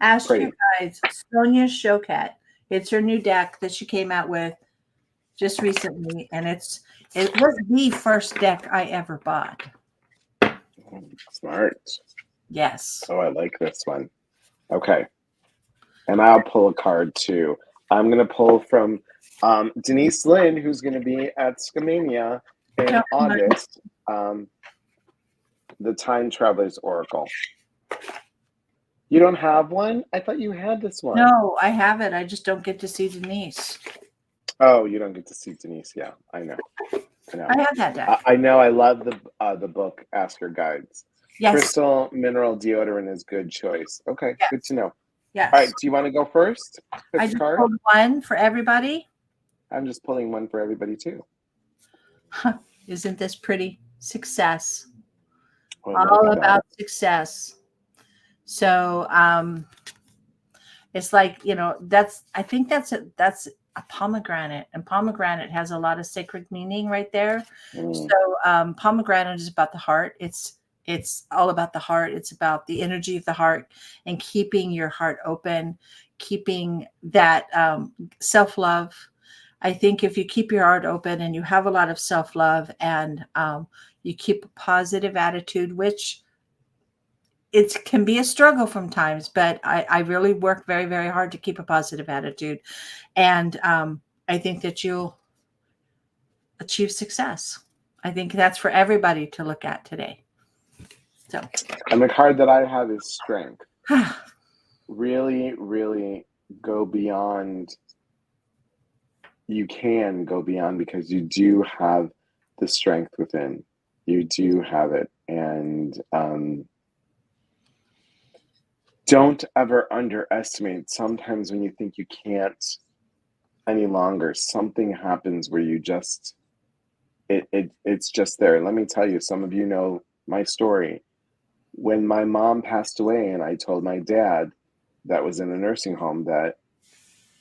[SPEAKER 2] Ask Your Guides, Sonia Choquette. It's her new deck that she came out with just recently, and it was the first deck I ever bought.
[SPEAKER 1] Smart.
[SPEAKER 2] Yes.
[SPEAKER 1] Oh, I like this one. Okay. And I'll pull a card too. I'm going to pull from Denise Lynn, who's going to be at Scamania in August, the Time Traveler's Oracle. You don't have one? I thought you had this one.
[SPEAKER 2] No, I have it. I just don't get to see Denise.
[SPEAKER 1] Oh, you don't get to see Denise. Yeah, I know.
[SPEAKER 2] I have that deck.
[SPEAKER 1] I know. I love the book Ask Your Guides.
[SPEAKER 2] Yes.
[SPEAKER 1] Crystal mineral deodorant is good choice. Okay,
[SPEAKER 2] yes.
[SPEAKER 1] Good to know.
[SPEAKER 2] Yes.
[SPEAKER 1] All right, do you want to go first? Pick
[SPEAKER 2] I just
[SPEAKER 1] card?
[SPEAKER 2] pulled one for everybody.
[SPEAKER 1] I'm just pulling one for everybody too.
[SPEAKER 2] Isn't this pretty? Success. All about success. So it's like, I think that's a pomegranate, and pomegranate has a lot of sacred meaning right there. So pomegranate is about the heart. It's all about the heart. It's about the energy of the heart and keeping your heart open, keeping that self-love. I think if you keep your heart open and you have a lot of self-love and you keep a positive attitude, which it can be a struggle from times, but I really work very, very hard to keep a positive attitude. And I think that you'll achieve success. I think that's for everybody to look at today. So,
[SPEAKER 1] and the card that I have is strength. Really, really go beyond. You can go beyond because you do have the strength within. You do have it. And don't ever underestimate. Sometimes when you think you can't any longer, something happens where you just, it's just there. Let me tell you, some of you know my story. When my mom passed away and I told my dad that was in a nursing home that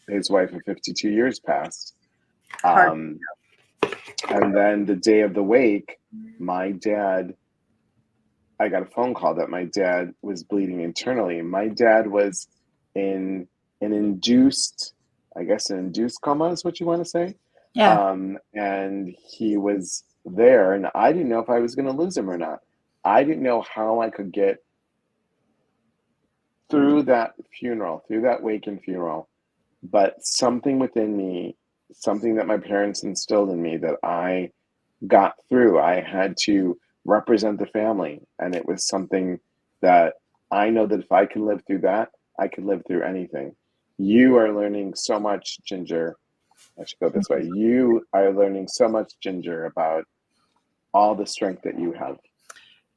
[SPEAKER 1] his wife of 52 years passed. And then the day of the wake, I got a phone call that my dad was bleeding internally. My dad was in an induced coma is what you want to say.
[SPEAKER 2] Yeah.
[SPEAKER 1] And he was there and I didn't know if I was going to lose him or not. I didn't know how I could get through that funeral, through that wake and funeral. But something within me, something that my parents instilled in me that I got through, I had to represent the family. And it was something that I know that if I can live through that, I can live through anything. You are learning so much, Ginger. I should go this way. You are learning so much, Ginger, about all the strength that you have.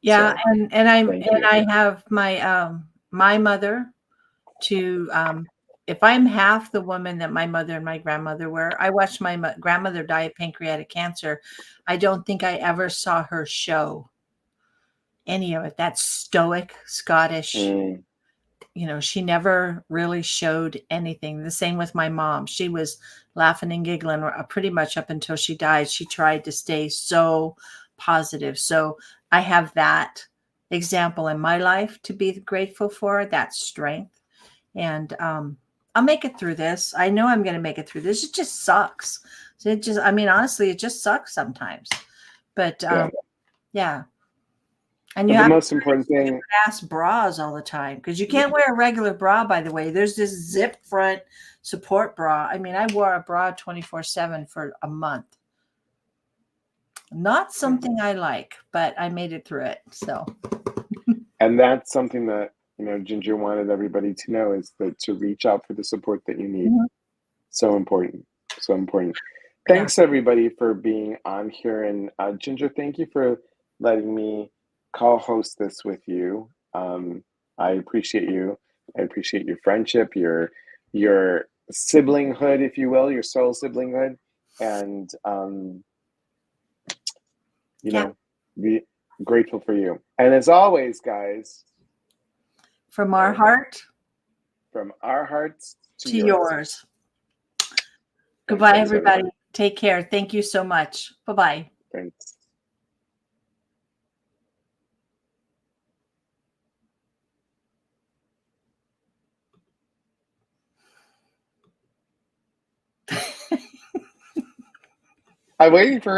[SPEAKER 2] Yeah, so, I have my my mother to if I'm half the woman that my mother and my grandmother were. I watched my grandmother die of pancreatic cancer. I don't think I ever saw her show any of it. That stoic Scottish, she never really showed anything. The same with my mom. She was laughing and giggling pretty much up until she died. She tried to stay so positive. So I have that example in my life to be grateful for, that strength. And I'll make it through this. I know I'm going to make it through this. It just sucks. So honestly, it just sucks sometimes. But yeah. And you have the most important thing, ass bras all the time, because you can't wear a regular bra, by the way. There's this zip front support bra. I wore a bra 24/7 for a month. Not something I like, but I made it through it. So,
[SPEAKER 1] and that's something that Ginger wanted everybody to know, is that to reach out for the support that you need. So important. So important. Thanks everybody for being on here. And Ginger, thank you for letting me co-host this with you. I appreciate you. I appreciate your friendship, your siblinghood, if you will, your soul siblinghood. And be grateful for you. And as always, guys,
[SPEAKER 2] from our hearts
[SPEAKER 1] to yours.
[SPEAKER 2] Goodbye, everybody. Take care. Thank you so much. Bye-bye.
[SPEAKER 1] Thanks. I'm waiting for her